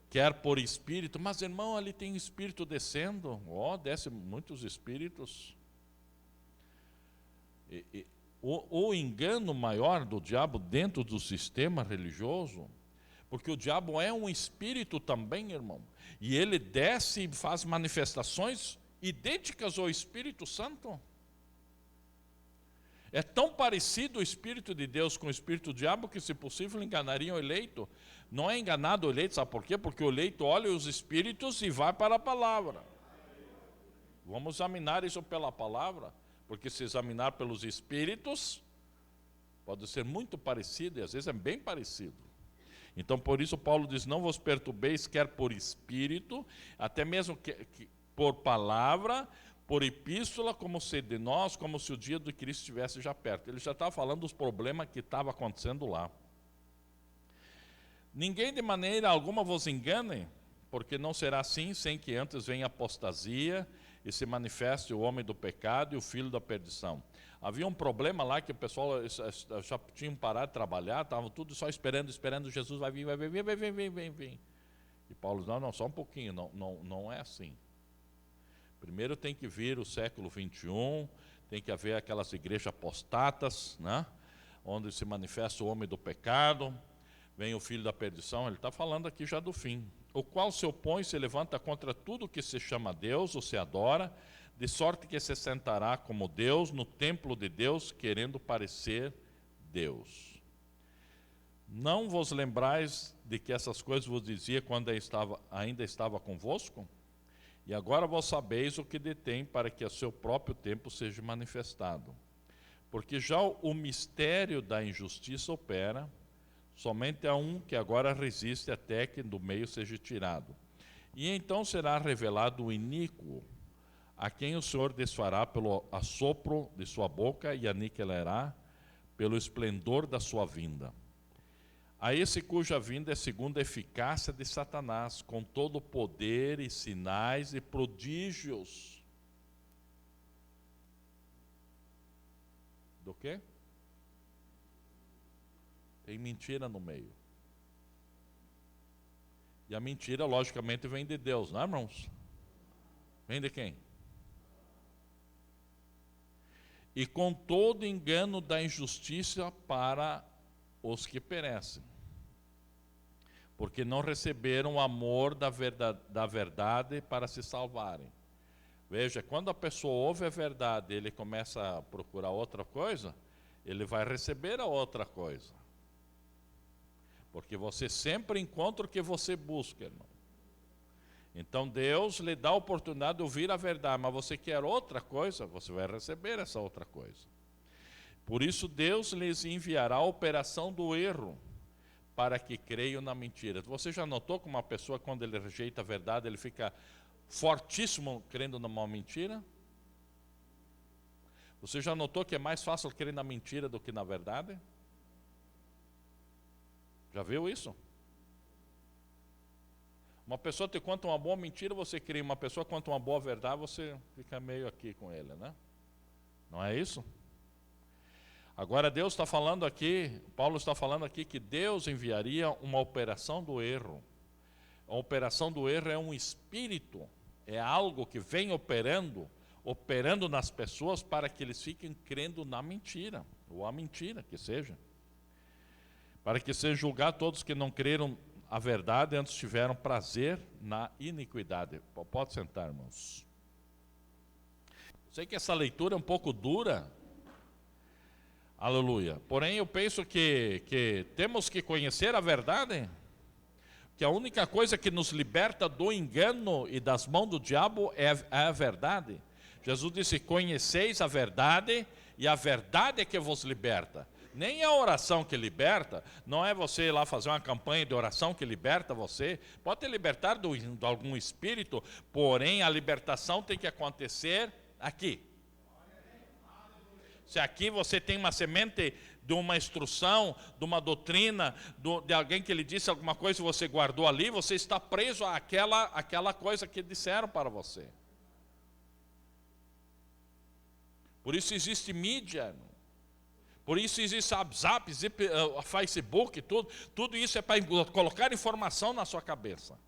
quer por espírito. Mas irmão, ali tem espírito descendo, desce muitos espíritos. O engano maior do diabo dentro do sistema religioso, porque o diabo é um espírito também, irmão, e ele desce e faz manifestações idênticas ao Espírito Santo. É tão parecido o Espírito de Deus com o Espírito do diabo que, se possível, enganariam o eleito. Não é enganado o eleito, sabe por quê? Porque o eleito olha os espíritos e vai para a palavra. Vamos examinar isso pela palavra, porque se examinar pelos espíritos, pode ser muito parecido, e às vezes é bem parecido. Então, por isso, Paulo diz, não vos perturbeis, quer por espírito, até mesmo que por palavra, por epístola, como se de nós, como se o dia do Cristo estivesse já perto. Ele já estava falando dos problemas que estavam acontecendo lá. Ninguém de maneira alguma vos engane, porque não será assim, sem que antes venha apostasia e se manifeste o homem do pecado e o filho da perdição. Havia um problema lá que o pessoal já tinha parado de trabalhar, estavam tudo só esperando, Jesus vai vir. E Paulo diz, não, só um pouquinho, não é assim. Primeiro tem que vir o século 21, tem que haver aquelas igrejas apostatas, né? Onde se manifesta o homem do pecado, vem o filho da perdição. Ele está falando aqui já do fim. O qual se opõe, se levanta contra tudo que se chama Deus, ou se adora, de sorte que se sentará como Deus no templo de Deus, querendo parecer Deus. Não vos lembrais de que essas coisas vos dizia quando ainda estava convosco? E agora vós sabeis o que detém, para que a seu próprio tempo seja manifestado. Porque já o mistério da injustiça opera, somente há um que agora resiste até que do meio seja tirado. E então será revelado o iníquo, a quem o Senhor desfará pelo assopro de sua boca e aniquilará pelo esplendor da sua vinda. A esse cuja vinda é segundo a eficácia de Satanás, com todo o poder e sinais e prodígios. Do quê? Tem mentira no meio. E a mentira, logicamente, vem de Deus, não é, irmãos? Vem de quem? E com todo engano da injustiça para os que perecem, porque não receberam o amor da verdade para se salvarem. Veja, quando a pessoa ouve a verdade, ele começa a procurar outra coisa, ele vai receber a outra coisa. Porque você sempre encontra o que você busca, irmão. Então Deus lhe dá a oportunidade de ouvir a verdade, mas você quer outra coisa, você vai receber essa outra coisa. Por isso Deus lhes enviará a operação do erro, para que creiam na mentira. Você já notou que uma pessoa, quando ele rejeita a verdade, ele fica fortíssimo crendo numa mentira? Você já notou que é mais fácil crer na mentira do que na verdade? Já viu isso? Uma pessoa te conta uma boa mentira, você crê. Uma pessoa conta uma boa verdade, você fica meio aqui com ele, né? Não é isso? Agora Deus está falando aqui, Paulo está falando aqui que Deus enviaria uma operação do erro. A operação do erro é um espírito, é algo que vem operando nas pessoas para que eles fiquem crendo na mentira, ou a mentira que seja. Para que seja julgar todos que não creram a verdade, antes tiveram prazer na iniquidade. Pode sentar, irmãos. Sei que essa leitura é um pouco dura. Aleluia. Porém, eu penso que temos que conhecer a verdade, que a única coisa que nos liberta do engano e das mãos do diabo é a verdade. Jesus disse, conheceis a verdade, e a verdade é que vos liberta. Nem a oração que liberta, não é você ir lá fazer uma campanha de oração que liberta você. Pode te libertar de algum espírito, porém a libertação tem que acontecer aqui. Se aqui você tem uma semente de uma instrução, de uma doutrina, de alguém que lhe disse alguma coisa e você guardou ali, você está preso àquela coisa que disseram para você. Por isso existe mídia, por isso existe WhatsApp, Facebook, tudo isso é para colocar informação na sua cabeça.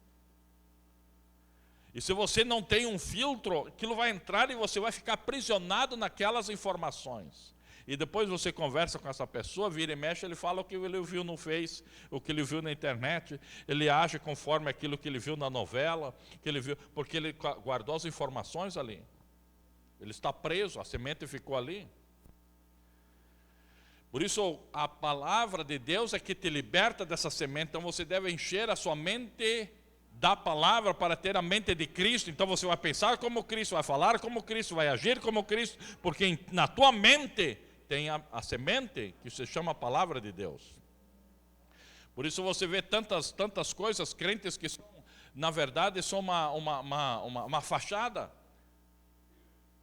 E se você não tem um filtro, aquilo vai entrar e você vai ficar aprisionado naquelas informações. E depois você conversa com essa pessoa, vira e mexe, ele fala o que ele viu no Face, o que ele viu na internet, ele age conforme aquilo que ele viu na novela, que ele viu, porque ele guardou as informações ali. Ele está preso, a semente ficou ali. Por isso, a palavra de Deus é que te liberta dessa semente. Então você deve encher a sua mente da palavra para ter a mente de Cristo. Então você vai pensar como Cristo, vai falar como Cristo, vai agir como Cristo, porque na tua mente tem a semente que se chama a palavra de Deus. Por isso você vê tantas coisas, crentes que são, na verdade são uma fachada,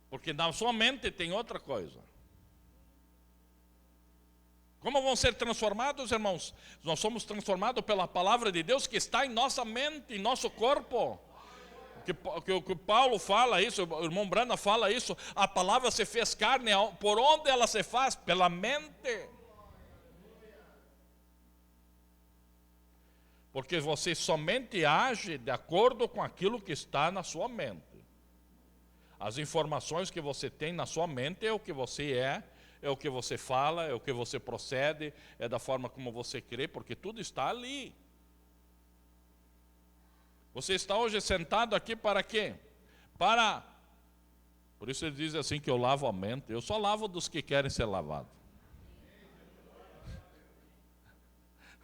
porque na sua mente tem outra coisa. Como vão ser transformados, irmãos? Nós somos transformados pela palavra de Deus que está em nossa mente, em nosso corpo. O que Paulo fala isso, o irmão Brana fala isso, a palavra se fez carne, por onde ela se faz? Pela mente. Porque você somente age de acordo com aquilo que está na sua mente. As informações que você tem na sua mente é o que você é o que você fala, é o que você procede, é da forma como você crê, porque tudo está ali. Você está hoje sentado aqui para quê? Por isso ele diz assim que eu lavo a mente. Eu só lavo dos que querem ser lavados.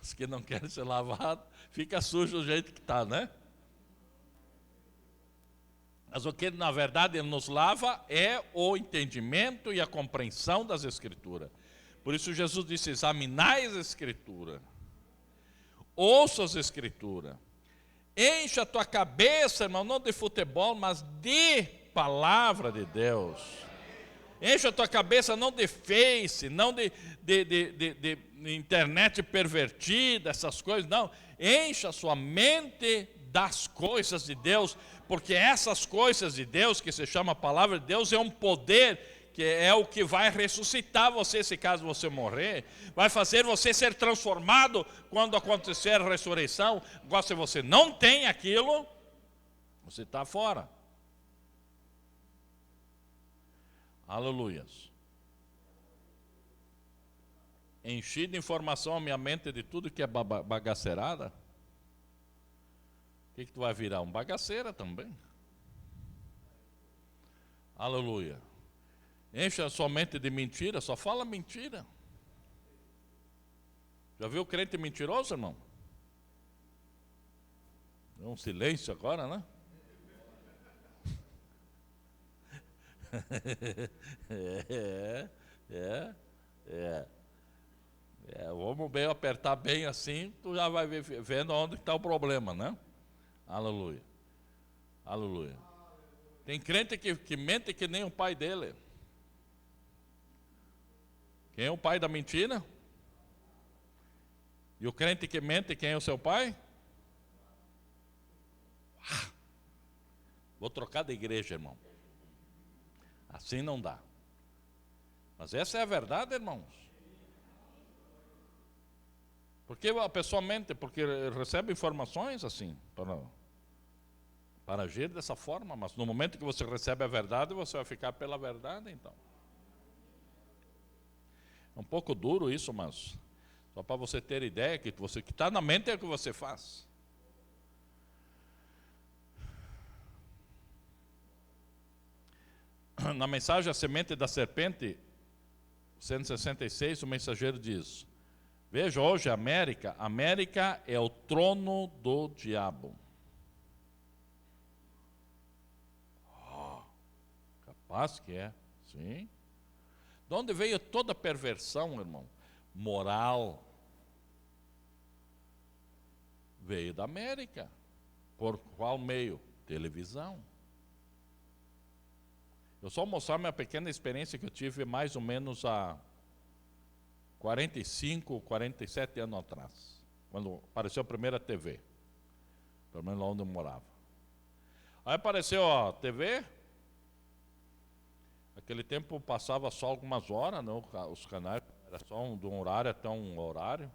Os que não querem ser lavados, fica sujo do jeito que está, né? Mas o que na verdade ele nos lava é o entendimento e a compreensão das Escrituras. Por isso Jesus disse, examinai as Escrituras, ouça as Escrituras, encha a tua cabeça, irmão, não de futebol, mas de palavra de Deus. Encha a tua cabeça não de Face, não de internet pervertida, essas coisas, não. Encha a sua mente das coisas de Deus, porque essas coisas de Deus, que se chama a palavra de Deus, é um poder que é o que vai ressuscitar você se caso você morrer, vai fazer você ser transformado quando acontecer a ressurreição. Agora, se você não tem aquilo, você está fora. Aleluias. Enchi de informação a minha mente de tudo que é bagaceirada. O que tu vai virar? Um bagaceira também. Aleluia. Enche a sua mente de mentira, só fala mentira. Já viu o crente mentiroso, irmão? É um silêncio agora, né? Vamos bem apertar bem assim, tu já vai vendo onde está o problema, né? Aleluia. Aleluia. Tem crente que mente que nem o pai dele. Quem é o pai da mentira? E o crente que mente, quem é o seu pai? Vou trocar de igreja, irmão. Assim não dá. Mas essa é a verdade, irmãos. Porque a pessoa mente, porque recebe informações assim, para agir dessa forma. Mas no momento que você recebe a verdade, você vai ficar pela verdade, então. É um pouco duro isso, mas só para você ter ideia que você que está na mente é o que você faz. Na mensagem A Semente da Serpente, 166, o mensageiro diz: veja hoje a América é o trono do diabo. Capaz que é, sim. De onde veio toda a perversão, irmão? Moral. Veio da América. Por qual meio? Televisão. Eu só mostrar minha pequena experiência que eu tive mais ou menos há 45, 47 anos atrás, quando apareceu a primeira TV, pelo menos lá onde eu morava. Aí apareceu a TV, naquele tempo passava só algumas horas, né, os canais, era só de um horário até um horário.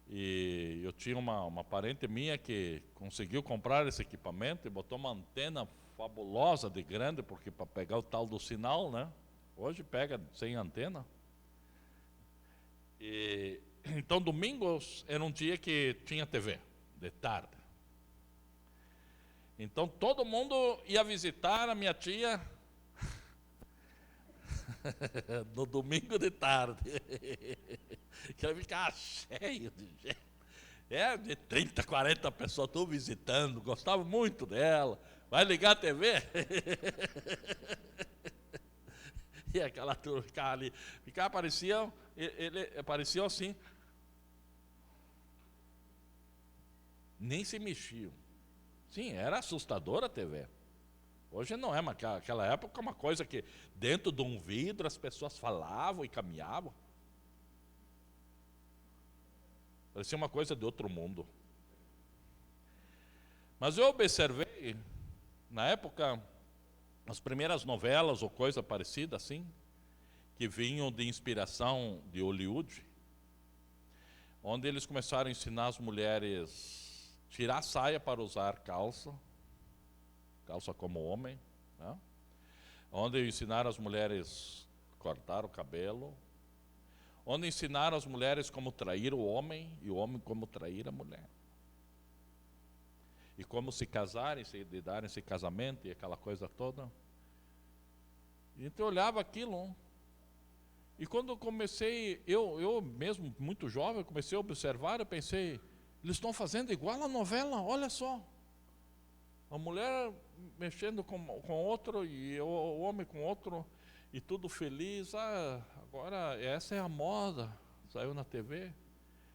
E eu tinha uma parente minha que conseguiu comprar esse equipamento e botou uma antena fabulosa de grande, porque para pegar o tal do sinal, né? Hoje pega sem antena. E, então, domingos era um dia que tinha TV, de tarde. Então, todo mundo ia visitar a minha tia no domingo de tarde. Que ela ficava cheio de gente. De 30, 40 pessoas, tudo visitando, gostava muito dela. Vai ligar a TV? E aquela turma ficava ali. Apareciam assim. Nem se mexiam. Sim, era assustadora a TV. Hoje não é, mas naquela época uma coisa que dentro de um vidro as pessoas falavam e caminhavam. Parecia uma coisa de outro mundo. Mas eu observei, na época, as primeiras novelas ou coisa parecida assim, que vinham de inspiração de Hollywood, onde eles começaram a ensinar as mulheres a tirar a saia para usar calça como homem, né? Onde ensinaram as mulheres a cortar o cabelo, onde ensinaram as mulheres como trair o homem e o homem como trair a mulher. E como se casarem, se darem esse casamento e aquela coisa toda. Então eu olhava aquilo. E quando eu comecei, eu mesmo muito jovem, comecei a observar, eu pensei, eles estão fazendo igual a novela, olha só. A mulher mexendo com outro e o homem com outro e tudo feliz. Agora essa é a moda, saiu na TV.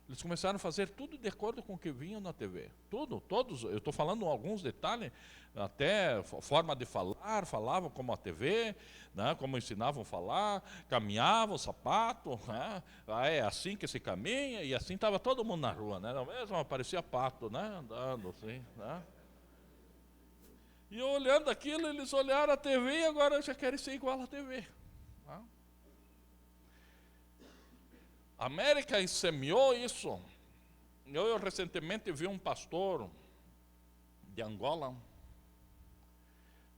Eles começaram a fazer tudo de acordo com o que vinha na TV. Tudo, todos, eu estou falando alguns detalhes, até forma de falar, falavam como a TV, né, como ensinavam a falar, caminhavam, sapato, né, é assim que se caminha, e assim estava todo mundo na rua, né, não mesmo? Parecia pato, né, andando assim, né. E eu olhando aquilo, eles olharam a TV e agora já querem ser igual à TV. A América semeou isso. Eu recentemente vi um pastor de Angola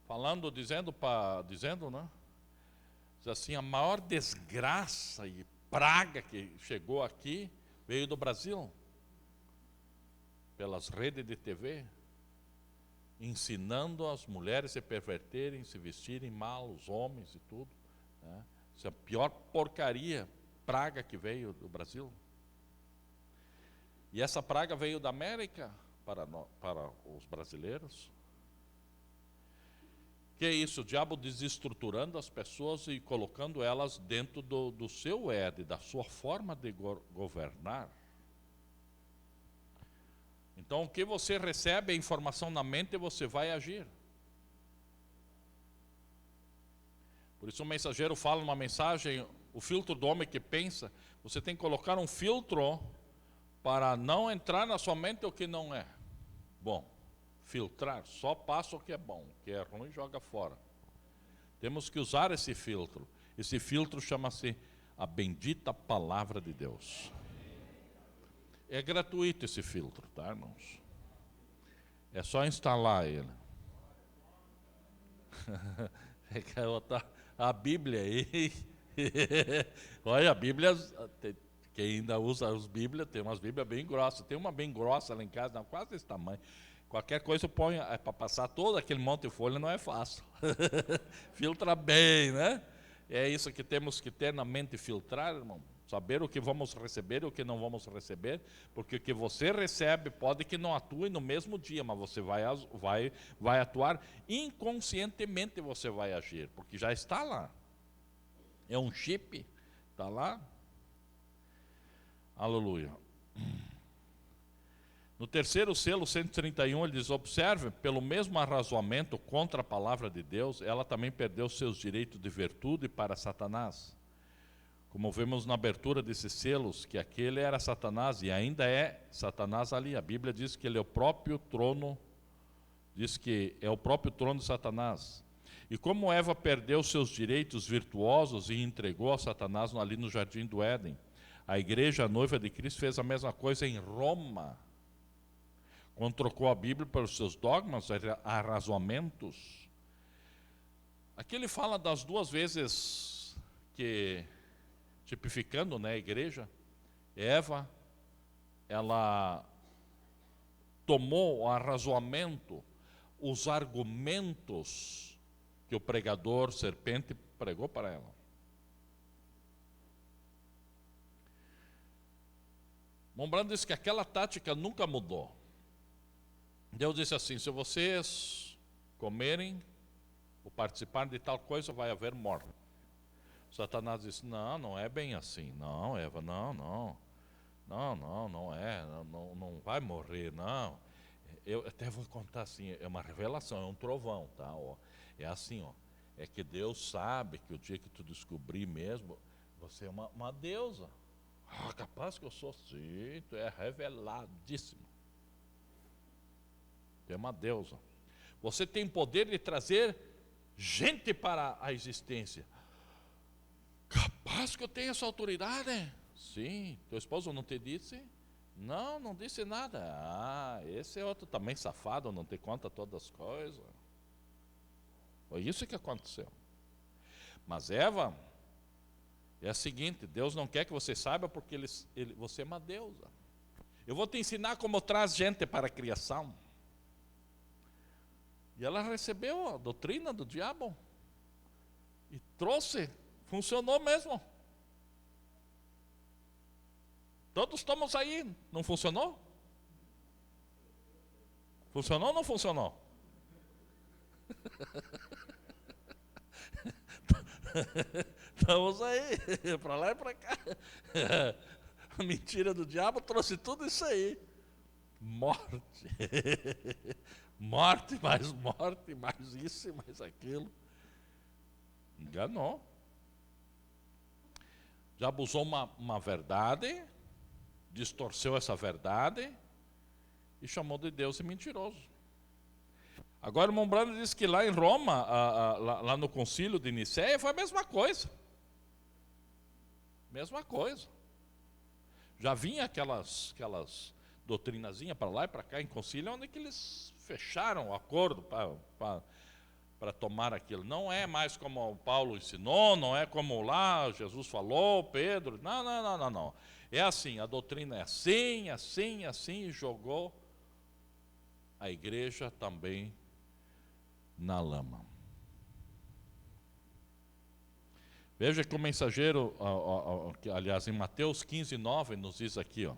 falando, dizendo, né? Diz assim, a maior desgraça e praga que chegou aqui veio do Brasil, pelas redes de TV, ensinando as mulheres a se perverterem, se vestirem mal, os homens e tudo. Né? Isso é a pior porcaria, praga que veio do Brasil. E essa praga veio da América para os brasileiros. Que é isso? O diabo desestruturando as pessoas e colocando elas dentro do seu Éden, da sua forma de governar. Então, o que você recebe, a informação na mente, você vai agir. Por isso o mensageiro fala numa mensagem, o filtro do homem que pensa, você tem que colocar um filtro para não entrar na sua mente o que não é bom. Filtrar, só passa o que é bom, o que é ruim joga fora. Temos que usar esse filtro. Esse filtro chama-se a bendita palavra de Deus. É gratuito esse filtro, tá, irmãos? É só instalar ele. A Bíblia aí. Olha, a Bíblia, quem ainda usa as Bíblias, tem umas Bíblias bem grossas. Tem uma bem grossa lá em casa, não, quase desse tamanho. Qualquer coisa eu ponho, para passar todo aquele monte de folha não é fácil. Filtra bem, né? É isso que temos que ter na mente, filtrar, irmão. Saber o que vamos receber e o que não vamos receber, porque o que você recebe pode que não atue no mesmo dia, mas você vai atuar inconscientemente, você vai agir, porque já está lá. É um chip, está lá. Aleluia. No terceiro selo, 131, ele diz, observe, pelo mesmo arrazoamento contra a palavra de Deus, ela também perdeu seus direitos de virtude para Satanás. Como vemos na abertura desses selos, que aquele era Satanás e ainda é Satanás ali. A Bíblia diz que ele é o próprio trono, diz que é o próprio trono de Satanás. E como Eva perdeu seus direitos virtuosos e entregou a Satanás ali no jardim do Éden, a igreja, a noiva de Cristo, fez a mesma coisa em Roma, quando trocou a Bíblia pelos seus dogmas, arrazoamentos. Aqui ele fala das duas vezes que, tipificando, né, a igreja, Eva, ela tomou o arrazoamento, os argumentos que o pregador, serpente, pregou para ela. Mombrando disse que aquela tática nunca mudou. Deus disse assim, se vocês comerem ou participarem de tal coisa, vai haver morte. Satanás disse, não é bem assim. Não, Eva, não é, não vai morrer, não. Eu até vou contar assim, é uma revelação, é um trovão, tá? Ó, é assim, ó, é que Deus sabe que o dia que tu descobrir mesmo, você é uma deusa. Capaz que eu sou, sim, tu é reveladíssimo. Tu é uma deusa. Você tem poder de trazer gente para a existência. Capaz que eu tenho essa autoridade? Sim. Teu esposo não te disse? Não disse nada. Esse é outro também safado, não te conta todas as coisas. Foi isso que aconteceu. Mas Eva, é a seguinte, Deus não quer que você saiba porque você é uma deusa. Eu vou te ensinar como traz gente para a criação. E ela recebeu a doutrina do diabo. E trouxe, funcionou mesmo. Todos estamos aí, não funcionou? Funcionou ou não funcionou? Estamos aí, para lá e para cá. A mentira do diabo trouxe tudo isso aí. Morte. Morte, mais isso e mais aquilo. Enganou. Já abusou uma verdade, distorceu essa verdade e chamou de Deus de mentiroso. Agora o irmão Brando diz que lá em Roma, lá no concílio de Nicéia, foi a mesma coisa. Mesma coisa. Já vinha aquelas doutrinazinhas para lá e para cá em concílio, onde que eles fecharam o acordo para tomar aquilo. Não é mais como o Paulo ensinou, não é como lá Jesus falou, Pedro. Não. É assim, a doutrina é assim, e jogou a igreja também na lama. Veja que o mensageiro, aliás, em Mateus 15:9, nos diz aqui,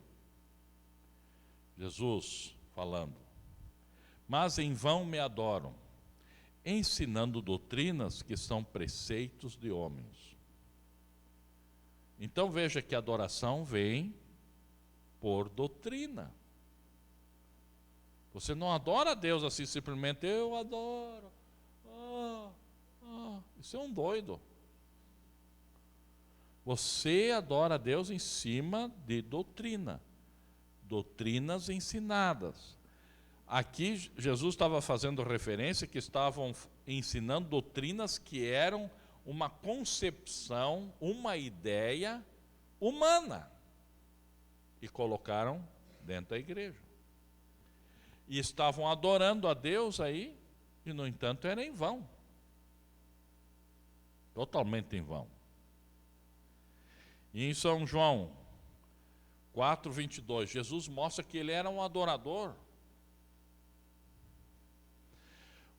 Jesus falando: mas em vão me adoram, ensinando doutrinas que são preceitos de homens. Então veja que a adoração vem por doutrina. Você não adora a Deus assim simplesmente, eu adoro. Isso é um doido. Você adora a Deus em cima de doutrina, doutrinas ensinadas. Aqui Jesus estava fazendo referência que estavam ensinando doutrinas que eram uma concepção, uma ideia humana, e colocaram dentro da igreja. E estavam adorando a Deus aí, e no entanto era em vão. Totalmente em vão. E em São João 4:22, Jesus mostra que ele era um adorador.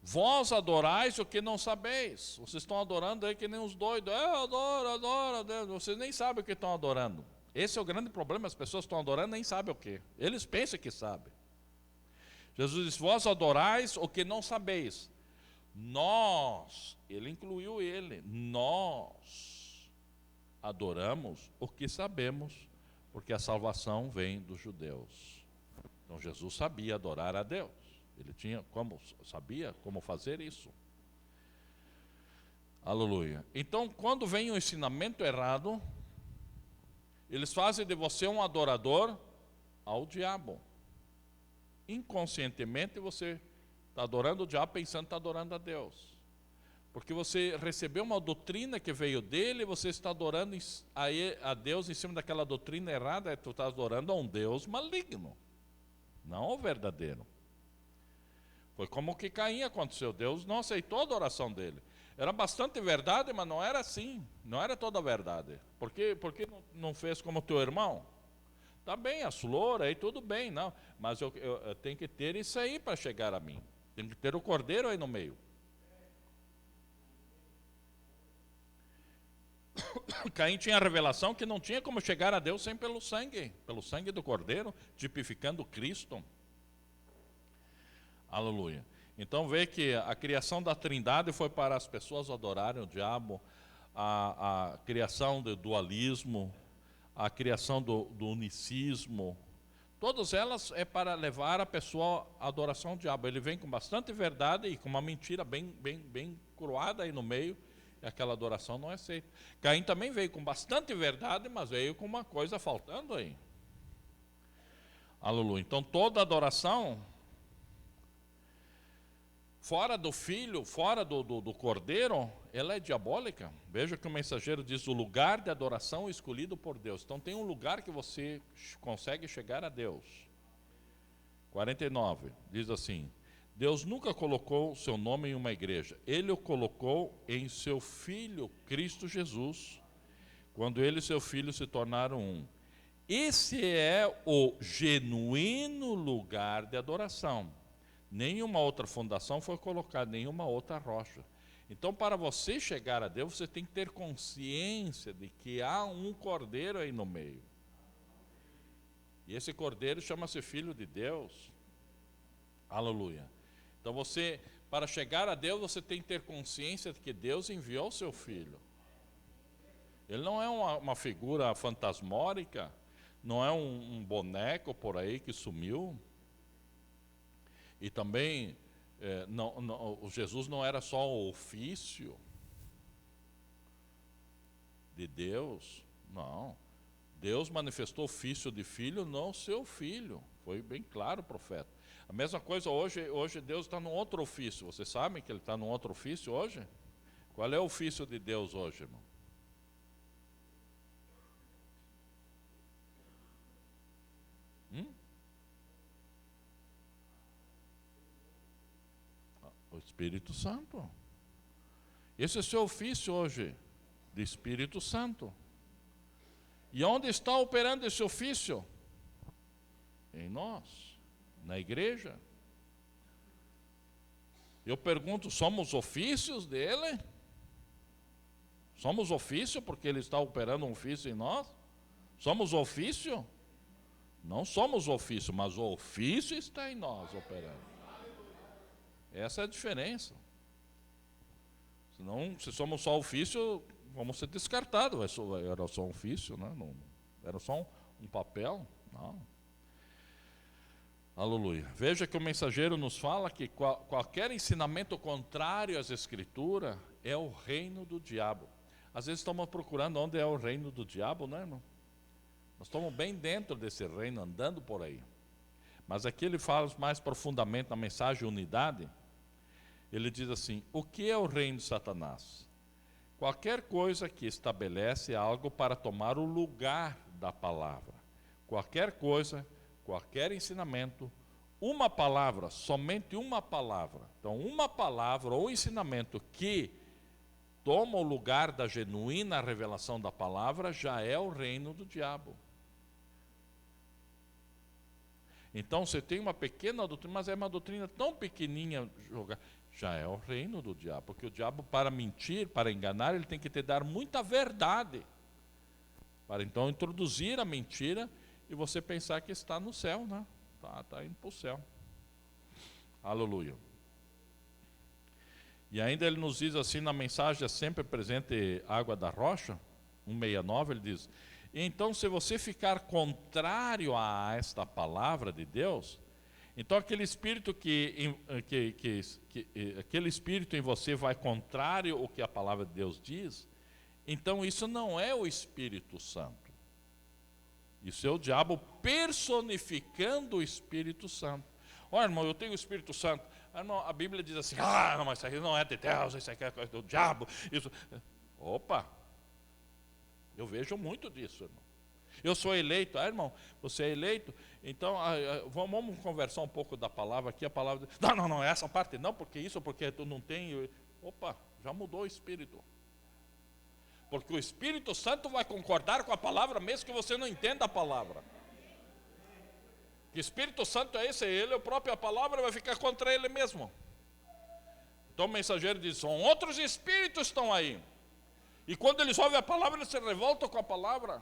Vós adorais o que não sabeis. Vocês estão adorando aí que nem os doidos. Eu adoro a Deus. Vocês nem sabem o que estão adorando. Esse é o grande problema, as pessoas estão adorando e nem sabem o que. Eles pensam que sabem. Jesus diz: vós adorais o que não sabeis. Nós, ele incluiu ele, nós adoramos o que sabemos, porque a salvação vem dos judeus. Então Jesus sabia adorar a Deus. Ele sabia como fazer isso. Aleluia. Então, quando vem um ensinamento errado, eles fazem de você um adorador ao diabo. Inconscientemente você está adorando o diabo pensando que está adorando a Deus. Porque você recebeu uma doutrina que veio dele, e você está adorando a Deus em cima daquela doutrina errada, tu está adorando a um Deus maligno, não ao verdadeiro. Foi como o que Caim aconteceu, Deus não aceitou a adoração dele. Era bastante verdade, mas não era assim, não era toda a verdade. Por que não fez como teu irmão? Tá bem, as flores aí, tudo bem, não, mas eu tenho que ter isso aí para chegar a mim. Tem que ter o cordeiro aí no meio. Caim tinha a revelação que não tinha como chegar a Deus sem pelo sangue do cordeiro, tipificando Cristo. Aleluia. Então vê que a criação da Trindade foi para as pessoas adorarem o diabo, a criação do dualismo, a criação do unicismo, todas elas é para levar a pessoa à adoração ao diabo. Ele vem com bastante verdade e com uma mentira bem cruada aí no meio, e aquela adoração não é aceita. Caim também veio com bastante verdade, mas veio com uma coisa faltando aí. Aleluia. Então toda adoração fora do filho, fora do cordeiro, ela é diabólica. Veja que o mensageiro diz: o lugar de adoração escolhido por Deus. Então tem um lugar que você consegue chegar a Deus. 49, diz assim: Deus nunca colocou o seu nome em uma igreja. Ele o colocou em seu Filho, Cristo Jesus, quando ele e seu Filho se tornaram um. Esse é o genuíno lugar de adoração. Nenhuma outra fundação foi colocada, nenhuma outra rocha. Então, para você chegar a Deus, você tem que ter consciência de que há um cordeiro aí no meio. E esse cordeiro chama-se Filho de Deus. Aleluia. Então você, para chegar a Deus, você tem que ter consciência de que Deus enviou o seu Filho. Ele não é uma figura fantasmórica, não é um boneco por aí que sumiu. E também, Jesus não era só o ofício de Deus, não. Deus manifestou ofício de filho no seu Filho, foi bem claro o profeta. A mesma coisa hoje Deus está num outro ofício. Vocês sabem que Ele está num outro ofício hoje? Qual é o ofício de Deus hoje, irmão? O Espírito Santo. Esse é o seu ofício hoje, de Espírito Santo. E onde está operando esse ofício? Em nós, na igreja. Eu pergunto, somos ofícios dele? Somos ofício porque ele está operando um ofício em nós? Somos ofício? Não somos ofício, mas o ofício está em nós operando. Essa é a diferença. Senão, se somos só ofício, vamos ser descartados. Era só um ofício, né? Não, era só um papel. Não. Aleluia. Veja que o mensageiro nos fala que qualquer ensinamento contrário às Escrituras é o reino do diabo. Às vezes estamos procurando onde é o reino do diabo, né, irmão? Nós estamos bem dentro desse reino, andando por aí. Mas aqui ele fala mais profundamente na mensagem unidade. Ele diz assim: o que é o reino de Satanás? Qualquer coisa que estabelece algo para tomar o lugar da palavra. Qualquer coisa, qualquer ensinamento, uma palavra, somente uma palavra. Então, uma palavra ou ensinamento que toma o lugar da genuína revelação da palavra já é o reino do diabo. Então, você tem uma pequena doutrina, mas é uma doutrina tão pequenininha, já é o reino do diabo. Porque o diabo, para mentir, para enganar, ele tem que te dar muita verdade. Para então introduzir a mentira e você pensar que está no céu, né? Está indo para o céu. Aleluia. E ainda ele nos diz assim na mensagem, sempre presente Água da Rocha, 169, ele diz: então, se você ficar contrário a esta palavra de Deus, então aquele espírito aquele espírito em você vai contrário ao que a palavra de Deus diz, então isso não é o Espírito Santo. Isso é o diabo personificando o Espírito Santo. Olha, irmão, eu tenho o Espírito Santo. Irmão, a Bíblia diz assim: ah, não, mas isso aqui não é de Deus, isso aqui é coisa do diabo. Isso. Opa! Eu vejo muito disso, irmão. Eu sou eleito. Ah, irmão, você é eleito? Então, vamos conversar um pouco da palavra aqui. A palavra... Não, essa parte não, porque tu não tem... Opa, já mudou o Espírito. Porque o Espírito Santo vai concordar com a palavra, mesmo que você não entenda a palavra. Que Espírito Santo é esse? Ele é o próprio, a palavra vai ficar contra ele mesmo. Então o mensageiro diz: são outros espíritos que estão aí. E quando eles ouvem a palavra, eles se revoltam com a palavra.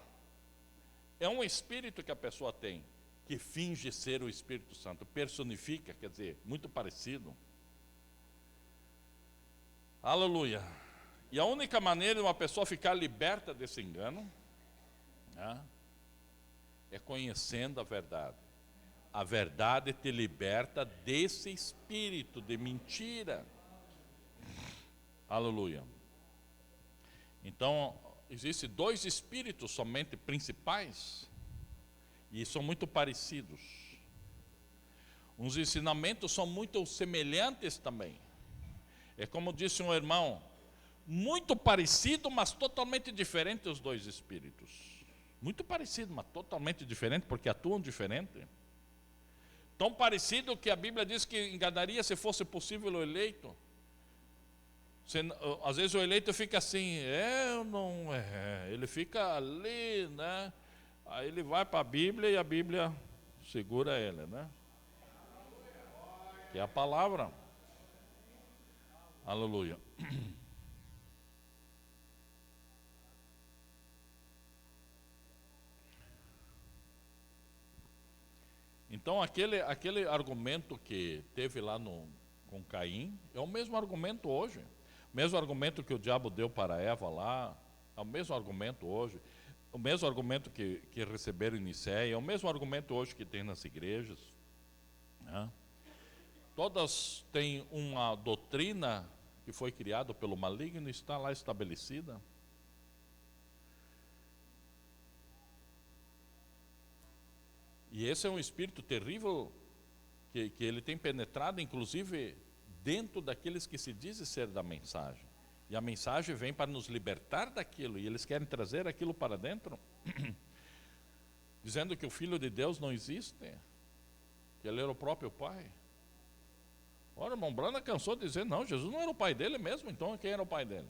É um espírito que a pessoa tem, que finge ser o Espírito Santo, personifica, quer dizer, muito parecido. Aleluia. E a única maneira de uma pessoa ficar liberta desse engano, né, é conhecendo a verdade. A verdade te liberta desse espírito de mentira. Aleluia. Então, existem dois espíritos somente principais, e são muito parecidos. Os ensinamentos são muito semelhantes também. É como disse um irmão, muito parecido, mas totalmente diferente os dois espíritos. Muito parecido, mas totalmente diferente, porque atuam diferente. Tão parecido que a Bíblia diz que enganaria, se fosse possível, o eleito. Às vezes o eleito fica assim, ele fica ali, né? Aí ele vai para a Bíblia e a Bíblia segura ele, né? Que é a palavra. Aleluia. Então aquele argumento que teve lá com Caim é o mesmo argumento hoje. O mesmo argumento que o diabo deu para Eva lá, é o mesmo argumento hoje. O mesmo argumento que receberam em Nicéia, é o mesmo argumento hoje que tem nas igrejas, né? Todas têm uma doutrina que foi criada pelo maligno e está lá estabelecida. E esse é um espírito terrível que ele tem penetrado, inclusive, dentro daqueles que se dizem ser da mensagem. E a mensagem vem para nos libertar daquilo, e eles querem trazer aquilo para dentro, dizendo que o Filho de Deus não existe, que ele era o próprio Pai. Ora, o irmão Branham cansou de dizer, não, Jesus não era o pai dele mesmo, então quem era o pai dele?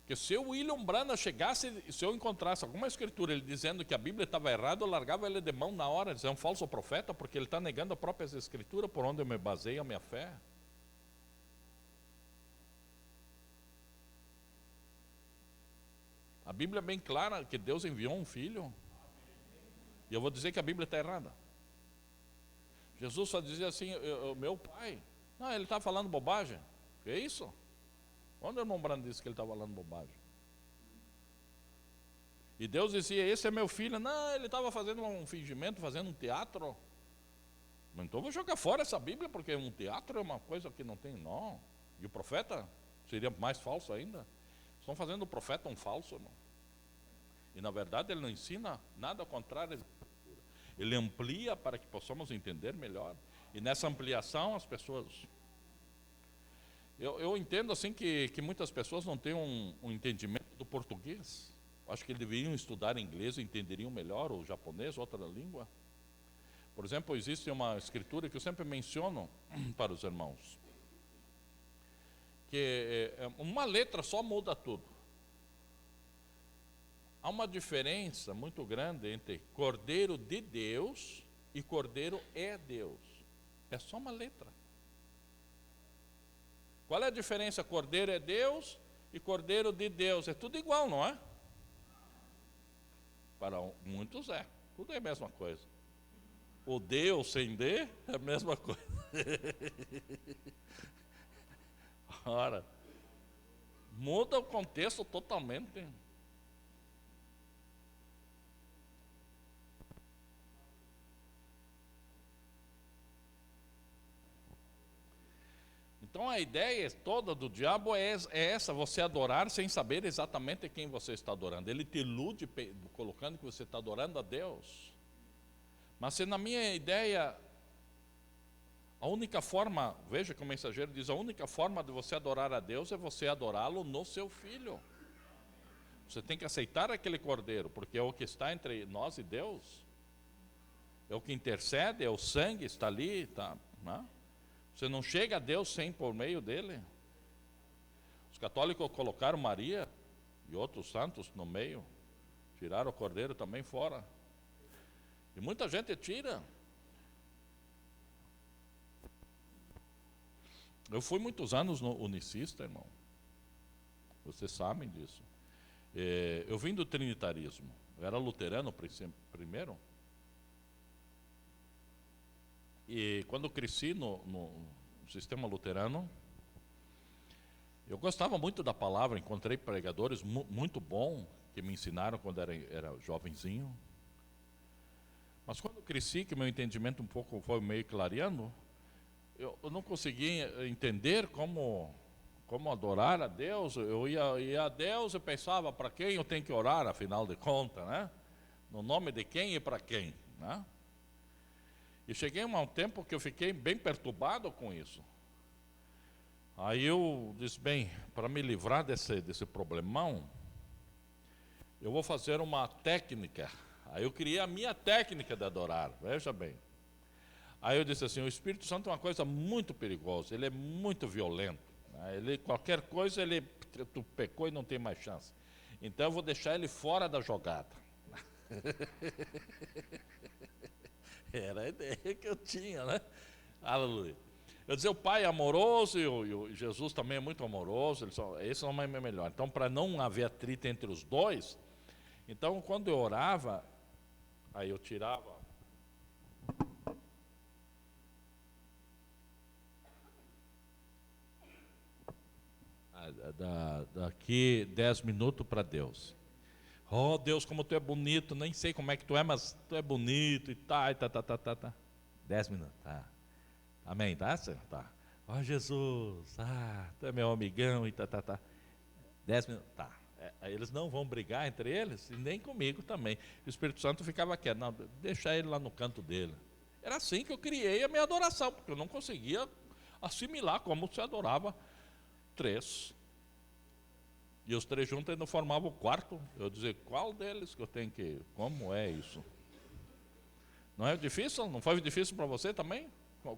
Porque se o William Branham chegasse, se eu encontrasse alguma escritura ele dizendo que a Bíblia estava errada, eu largava ele de mão na hora, dizer, é um falso profeta, porque ele está negando a própria escritura por onde eu me baseio a minha fé. A Bíblia é bem clara que Deus enviou um filho. E eu vou dizer que a Bíblia está errada. Jesus só dizia assim, meu pai. Não, ele está falando bobagem. Que é isso? Onde o irmão Branham disse que ele está falando bobagem? E Deus dizia, esse é meu filho. Não, ele estava fazendo um fingimento, fazendo um teatro. Então eu vou jogar fora essa Bíblia, porque um teatro é uma coisa que não tem, não. E o profeta seria mais falso ainda. Estão fazendo o profeta um falso, irmão. E na verdade ele não ensina nada ao contrário. Ele amplia para que possamos entender melhor. E nessa ampliação as pessoas... Eu entendo assim que muitas pessoas não têm um entendimento do português. Acho que deveriam estudar inglês e entenderiam melhor, ou japonês, outra língua. Por exemplo, existe uma escritura que eu sempre menciono para os irmãos. Que uma letra só muda tudo. Há uma diferença muito grande entre Cordeiro de Deus e Cordeiro é Deus. É só uma letra. Qual é a diferença? Cordeiro é Deus e Cordeiro de Deus. É tudo igual, não é? Para muitos é. Tudo é a mesma coisa. O Deus sem D é a mesma coisa. Ora, muda o contexto totalmente. Então a ideia toda do diabo é essa, você adorar sem saber exatamente quem você está adorando. Ele te ilude colocando que você está adorando a Deus. Mas se na minha ideia, a única forma, veja que o mensageiro diz, a única forma de você adorar a Deus é você adorá-lo no seu Filho. Você tem que aceitar aquele Cordeiro, porque é o que está entre nós e Deus. É o que intercede, é o sangue, está ali, tá, né? Você não chega a Deus sem por meio dele. Os católicos colocaram Maria e outros santos no meio, tiraram o Cordeiro também fora. E muita gente tira. Eu fui muitos anos no unicista, irmão. Vocês sabem disso. Eu vim do trinitarismo. Eu era luterano primeiro. E quando eu cresci no sistema luterano, eu gostava muito da palavra, encontrei pregadores muito bons, que me ensinaram quando era jovenzinho. Mas quando eu cresci, que meu entendimento um pouco foi meio clareando, eu não conseguia entender como adorar a Deus. Eu ia a Deus e pensava, para quem eu tenho que orar, afinal de contas, né? No nome de quem e para quem, né? E cheguei a um tempo que eu fiquei bem perturbado com isso. Aí eu disse, bem, para me livrar desse problemão, eu vou fazer uma técnica. Aí eu criei a minha técnica de adorar, veja bem. Aí eu disse assim, o Espírito Santo é uma coisa muito perigosa, ele é muito violento, né? Qualquer coisa, tu pecou e não tem mais chance. Então eu vou deixar ele fora da jogada. Era a ideia que eu tinha, né? Aleluia. Eu dizia, o Pai é amoroso e o Jesus também é muito amoroso, esse não é melhor. Então, para não haver atrito entre os dois, então quando eu orava, aí eu tirava daqui 10 minutos para Deus. Oh Deus, como tu é bonito, nem sei como é que tu é, mas tu é bonito e tá. 10 minutos, tá. Amém, tá? Tá. Oh Jesus, tu é meu amigão e tá. 10 minutos, tá. eles não vão brigar entre eles, e nem comigo também. O Espírito Santo ficava quieto, não, deixa ele lá no canto dele. Era assim que eu criei a minha adoração, porque eu não conseguia assimilar como se adorava três. E os três juntos ainda formavam o quarto. Eu dizia, qual deles que eu tenho que... Como é isso? Não é difícil? Não foi difícil para você também?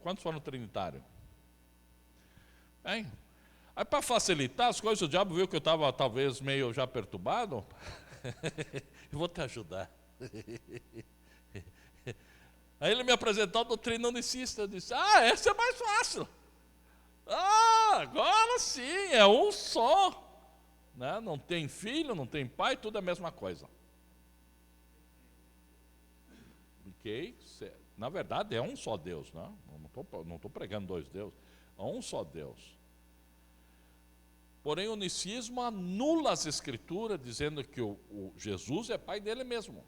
Quantos foram trinitários? Hein? Aí para facilitar as coisas, o diabo viu que eu estava talvez meio já perturbado. Eu vou te ajudar. Aí ele me apresentou a doutrina unicista. Eu disse, essa é mais fácil. Agora sim, é um só. Né? Não tem filho, não tem pai, tudo é a mesma coisa. Ok? Na verdade é um só Deus, né? Não estou pregando dois deuses, é um só Deus. Porém o unicismo anula as escrituras, dizendo que o Jesus é pai dele mesmo.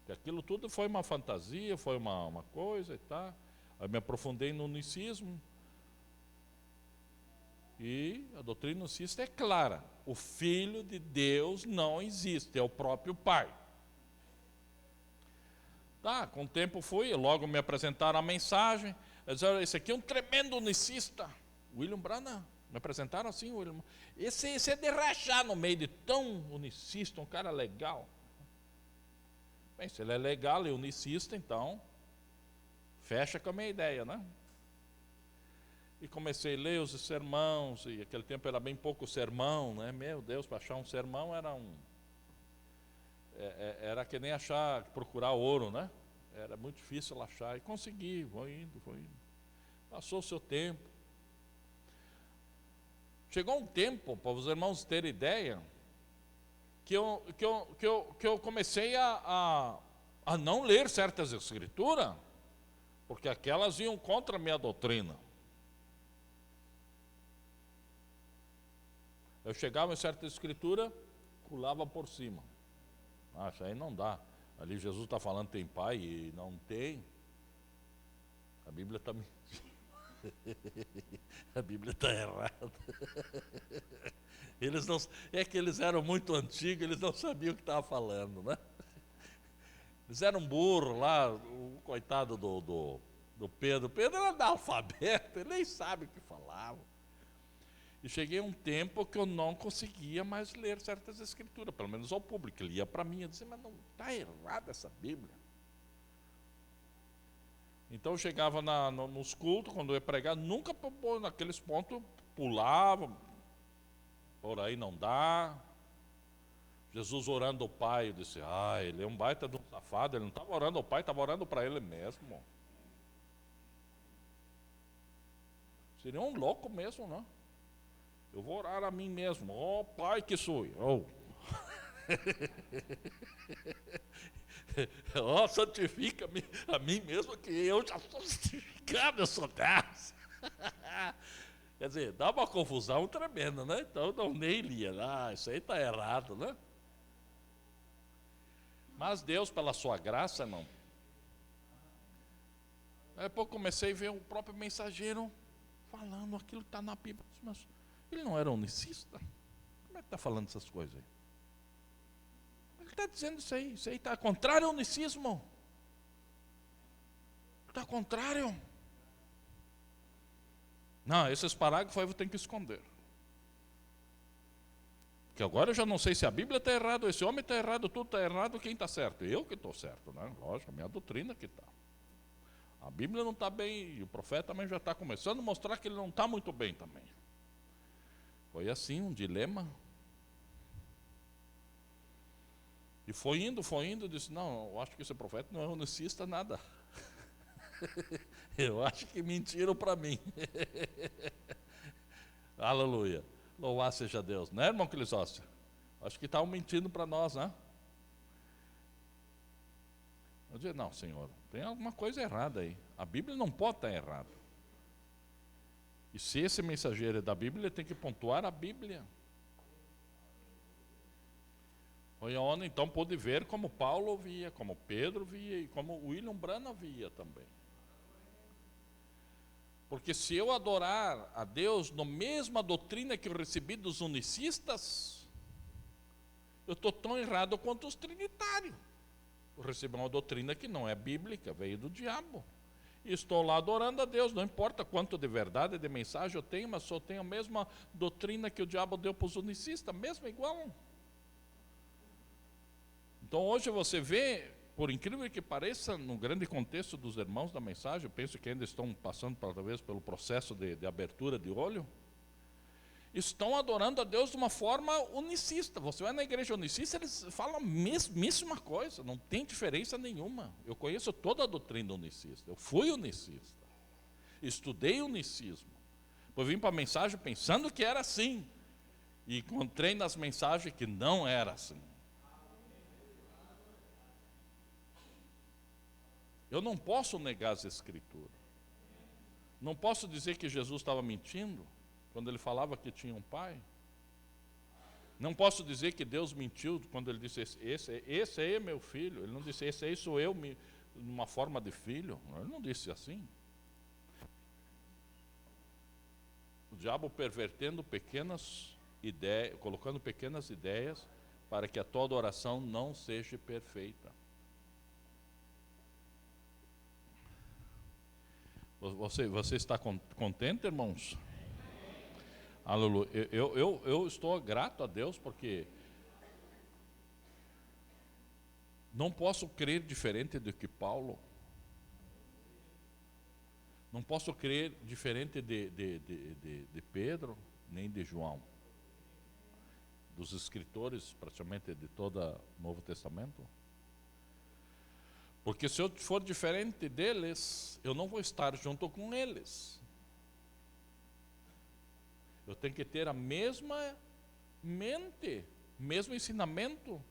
Que aquilo tudo foi uma fantasia, foi uma coisa e tal. Aí me aprofundei no unicismo. E a doutrina unicista é clara. O Filho de Deus não existe, é o próprio Pai. Tá, com o tempo fui, logo me apresentaram a mensagem. Eles disseram, esse aqui é um tremendo unicista. William Branham, me apresentaram assim, William. Esse é de rachar no meio de tão unicista, um cara legal. Bem, se ele é legal e unicista, então fecha com a minha ideia, né? E comecei a ler os sermãos, e aquele tempo era bem pouco sermão, né? Meu Deus, para achar um sermão era que nem procurar ouro, né? Era muito difícil achar, e consegui, foi indo. Passou o seu tempo. Chegou um tempo, para os irmãos terem ideia, que eu comecei a não ler certas escrituras, porque aquelas iam contra a minha doutrina. Eu chegava em certa escritura, pulava por cima. Isso aí não dá. Ali Jesus está falando que tem pai e não tem. A Bíblia está mentindo. A Bíblia está errada. É que eles eram muito antigos, eles não sabiam o que estavam falando, né? Eles eram burros lá, o coitado do Pedro. Pedro era analfabeto, ele nem sabe o que falava. E cheguei a um tempo que eu não conseguia mais ler certas escrituras, pelo menos ao público. Ele ia para mim e dizia, mas não está errada essa Bíblia. Então eu chegava nos cultos, quando eu ia pregar, nunca naqueles pontos pulava, por aí não dá. Jesus orando ao Pai, eu disse, ele é um baita de um safado, ele não estava orando ao Pai, estava orando para ele mesmo. Seria um louco mesmo, não? Eu vou orar a mim mesmo, Pai que sou eu. Santifica-me a mim mesmo, que eu já sou santificado, eu sou Deus. Quer dizer, dá uma confusão tremenda, né? Então eu não nem lia, isso aí está errado, né? Mas Deus, pela sua graça, não. Aí depois comecei a ver o próprio mensageiro falando aquilo que está na Bíblia. Mas ele não era unicista? Como é que está falando essas coisas aí? Ele está dizendo isso aí está contrário ao unicismo. Está contrário. Não, esses parágrafos aí eu tenho que esconder. Porque agora eu já não sei se a Bíblia está errada, esse homem está errado, tudo está errado, quem está certo? Eu que estou certo, né? Lógico, a minha doutrina que está. A Bíblia não está bem, e o profeta também já está começando a mostrar que ele não está muito bem também. Foi assim, um dilema. E foi indo, disse, não, eu acho que esse profeta não é unicista nada. Eu acho que mentiram para mim. Aleluia. Louvado seja Deus. Né, irmão Clisócio? Acho que estavam mentindo para nós, né? Eu disse, não, Senhor, tem alguma coisa errada aí. A Bíblia não pode estar errada. E se esse mensageiro é da Bíblia, ele tem que pontuar a Bíblia. Foi onde então pôde ver como Paulo via, como Pedro via e como William Branham via também. Porque se eu adorar a Deus na mesma doutrina que eu recebi dos unicistas, eu estou tão errado quanto os trinitários. Eu recebi uma doutrina que não é bíblica, veio do diabo. E estou lá adorando a Deus, não importa quanto de verdade, de mensagem eu tenho, mas só tenho a mesma doutrina que o diabo deu para os unicistas, mesmo igual. Então hoje você vê, por incrível que pareça, no grande contexto dos irmãos da mensagem, eu penso que ainda estão passando talvez pelo processo de abertura de olho, estão adorando a Deus de uma forma unicista. Você vai na igreja unicista, eles falam a mesma coisa, não tem diferença nenhuma. Eu conheço toda a doutrina unicista, eu fui unicista, estudei unicismo, depois vim para a mensagem pensando que era assim, e encontrei nas mensagens que não era assim. Eu não posso negar as escrituras. Não posso dizer que Jesus estava mentindo quando ele falava que tinha um pai. Não posso dizer que Deus mentiu quando ele disse, esse aí é meu filho. Ele não disse, esse aí sou eu, numa forma de filho. Ele não disse assim. O diabo pervertendo pequenas ideias, colocando pequenas ideias para que a tua adoração não seja perfeita. Você está contente, irmãos? Aleluia. Eu estou grato a Deus porque não posso crer diferente do que Paulo. Não posso crer diferente de Pedro, nem de João. Dos escritores, praticamente, de todo o Novo Testamento. Porque se eu for diferente deles, eu não vou estar junto com eles. Eu tenho que ter a mesma mente, mesmo ensinamento.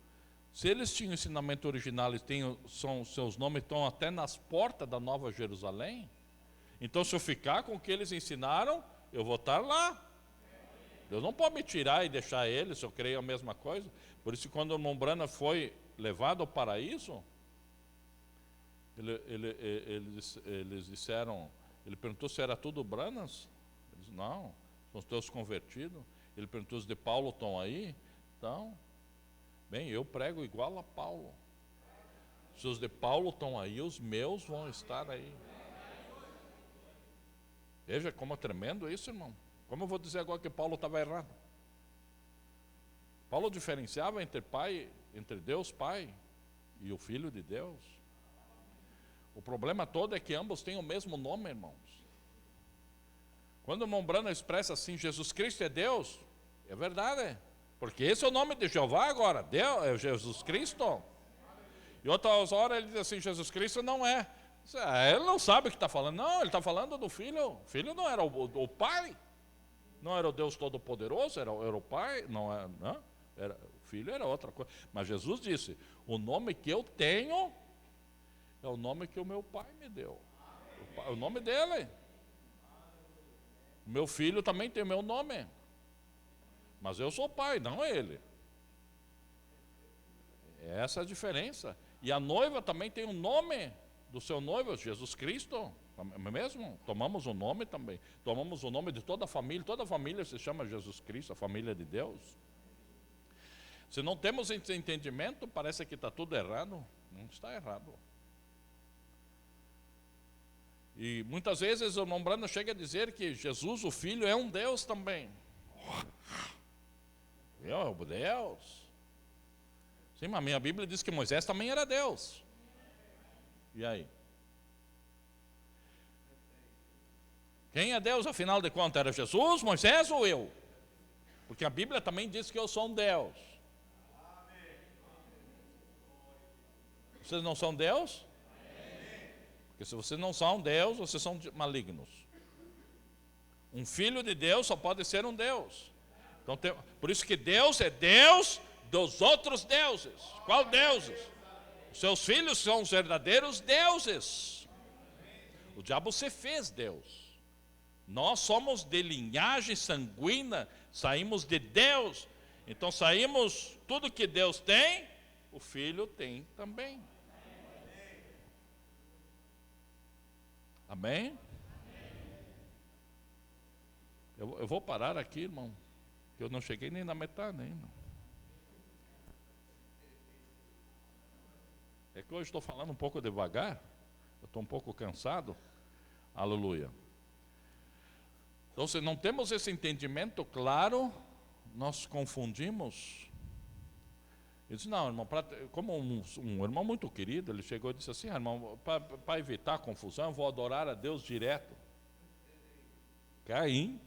Se eles tinham ensinamento original e seus nomes estão até nas portas da Nova Jerusalém, então se eu ficar com o que eles ensinaram, eu vou estar lá. Deus não pode me tirar e deixar eles, se eu creio a mesma coisa. Por isso, quando o irmão Branham foi levado ao paraíso, eles disseram, ele perguntou se era tudo Branas. Eles disseram, não, são os teus convertidos. Ele perguntou se de Paulo estão aí. Então, bem, eu prego igual a Paulo. Se os de Paulo estão aí, os meus vão estar aí. Veja como é tremendo isso, irmão. Como eu vou dizer agora que Paulo estava errado? Paulo diferenciava entre Deus Pai e o Filho de Deus. O problema todo é que ambos têm o mesmo nome, irmãos. Quando o irmão Branham expressa assim, Jesus Cristo é Deus, é verdade, porque esse é o nome de Jeová agora, Deus, é Jesus Cristo. E outras horas ele diz assim, Jesus Cristo não é. Ele não sabe o que está falando. Não, ele está falando do Filho. O Filho não era o Pai, não era o Deus Todo-Poderoso, era o Pai, não. O Filho era outra coisa. Mas Jesus disse, o nome que eu tenho é o nome que o meu Pai me deu. O nome dele. O meu filho também tem o meu nome. Mas eu sou o pai, não ele. Essa é a diferença. E a noiva também tem o nome do seu noivo, Jesus Cristo. Mesmo? Tomamos o nome também. Tomamos o nome de toda a família se chama Jesus Cristo, a família de Deus. Se não temos esse entendimento, parece que está tudo errado. Não está errado. E muitas vezes o irmão Branham chega a dizer que Jesus, o Filho, é um Deus também. É o Deus. Sim, mas a minha Bíblia diz que Moisés também era Deus. E aí? Quem é Deus, afinal de contas? Era Jesus, Moisés ou eu? Porque a Bíblia também diz que eu sou um Deus. Vocês não são Deus? Porque se vocês não são Deus, vocês são malignos. Um filho de Deus só pode ser um Deus. Então, por isso que Deus é Deus dos outros deuses. Qual deuses? Os seus filhos são os verdadeiros deuses. O diabo se fez Deus. Nós somos de linhagem sanguínea, saímos de Deus. Então saímos, tudo que Deus tem, o Filho tem também. Amém? Eu vou parar aqui, irmão, que eu não cheguei nem na metade ainda. É que hoje estou falando um pouco devagar, eu estou um pouco cansado. Aleluia. Então, se não temos esse entendimento claro, nós confundimos. Eu disse, não, irmão, como um irmão muito querido, ele chegou e disse assim, irmão, para evitar a confusão, eu vou adorar a Deus direto. Caim.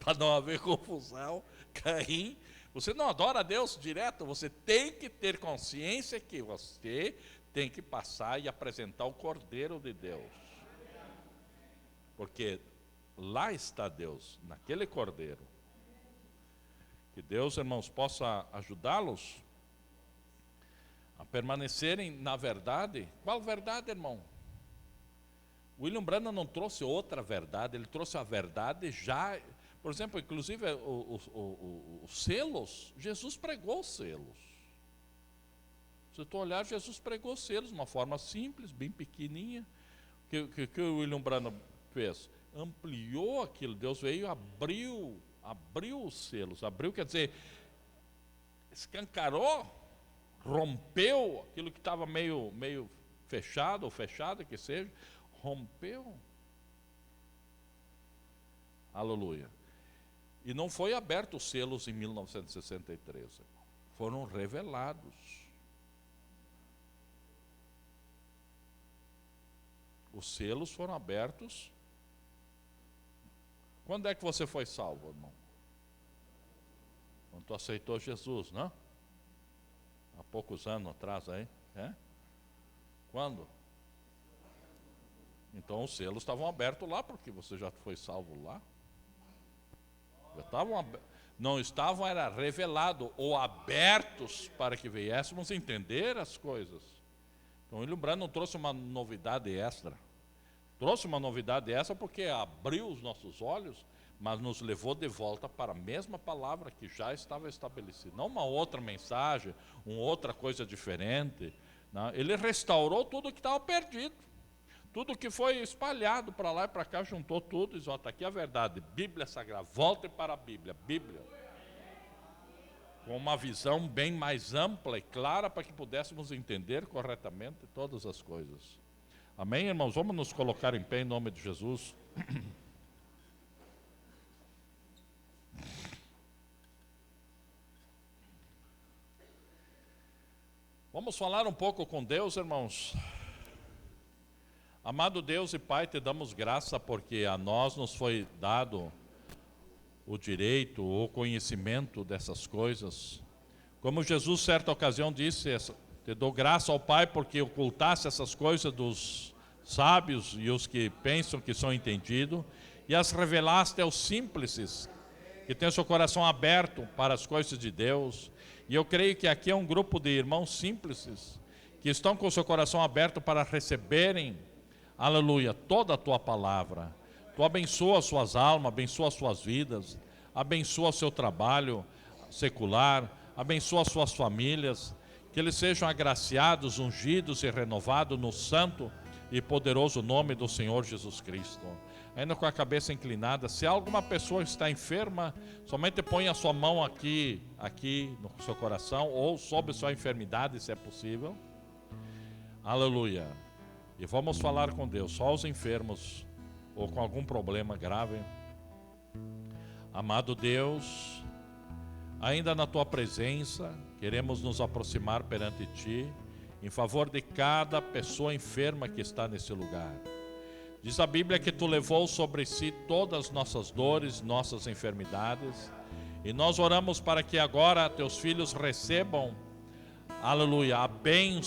Para não haver confusão, Caim. Você não adora a Deus direto, você tem que ter consciência que você tem que passar e apresentar o Cordeiro de Deus. Porque lá está Deus, naquele Cordeiro. Que Deus, irmãos, possa ajudá-los a permanecerem na verdade. Qual verdade, irmão? William Branham não trouxe outra verdade, ele trouxe a verdade já. Por exemplo, inclusive os selos, Jesus pregou os selos. Se tu olhar, Jesus pregou os selos de uma forma simples, bem pequenininha. Que o William Branham fez? Ampliou aquilo, Deus veio, abriu os selos, abriu, quer dizer, escancarou, rompeu aquilo que estava meio fechado, ou fechado que seja, rompeu. Aleluia. E não foi aberto os selos em 1963, foram revelados. Os selos foram abertos. Quando é que você foi salvo, irmão? Quando tu aceitou Jesus, não? Há poucos anos atrás aí, é? Quando? Então os selos estavam abertos lá, porque você já foi salvo lá. Já estavam não estavam, era revelado ou abertos para que viéssemos entender as coisas. Então William Branham trouxe uma novidade extra. Trouxe uma novidade extra porque abriu os nossos olhos, mas nos levou de volta para a mesma palavra que já estava estabelecida. Não uma outra mensagem, uma outra coisa diferente. Não. Ele restaurou tudo que estava perdido. Tudo que foi espalhado para lá e para cá, juntou tudo e disse, está aqui a verdade, Bíblia Sagrada, volte para a Bíblia, com uma visão bem mais ampla e clara para que pudéssemos entender corretamente todas as coisas. Amém, irmãos? Vamos nos colocar em pé em nome de Jesus. Vamos falar um pouco com Deus, irmãos. Amado Deus e Pai, te damos graça porque a nós nos foi dado o direito, o conhecimento dessas coisas. Como Jesus, certa ocasião, disse, te dou graça ao Pai porque ocultasse essas coisas dos sábios e os que pensam que são entendidos e as revelaste aos simples, que têm seu coração aberto para as coisas de Deus. E eu creio que aqui é um grupo de irmãos simples que estão com seu coração aberto para receberem, aleluia, toda a tua palavra. Tu abençoa as suas almas, abençoa as suas vidas, abençoa o seu trabalho secular, abençoa as suas famílias, que eles sejam agraciados, ungidos e renovados no santo e poderoso nome do Senhor Jesus Cristo. Ainda com a cabeça inclinada, se alguma pessoa está enferma, somente põe a sua mão aqui no seu coração, ou sobre sua enfermidade, se é possível. Aleluia. E vamos falar com Deus, só os enfermos ou com algum problema grave. Amado Deus, ainda na tua presença, queremos nos aproximar perante ti, em favor de cada pessoa enferma que está nesse lugar. Diz a Bíblia que tu levou sobre si todas as nossas dores, nossas enfermidades, e nós oramos para que agora teus filhos recebam, aleluia, a bênção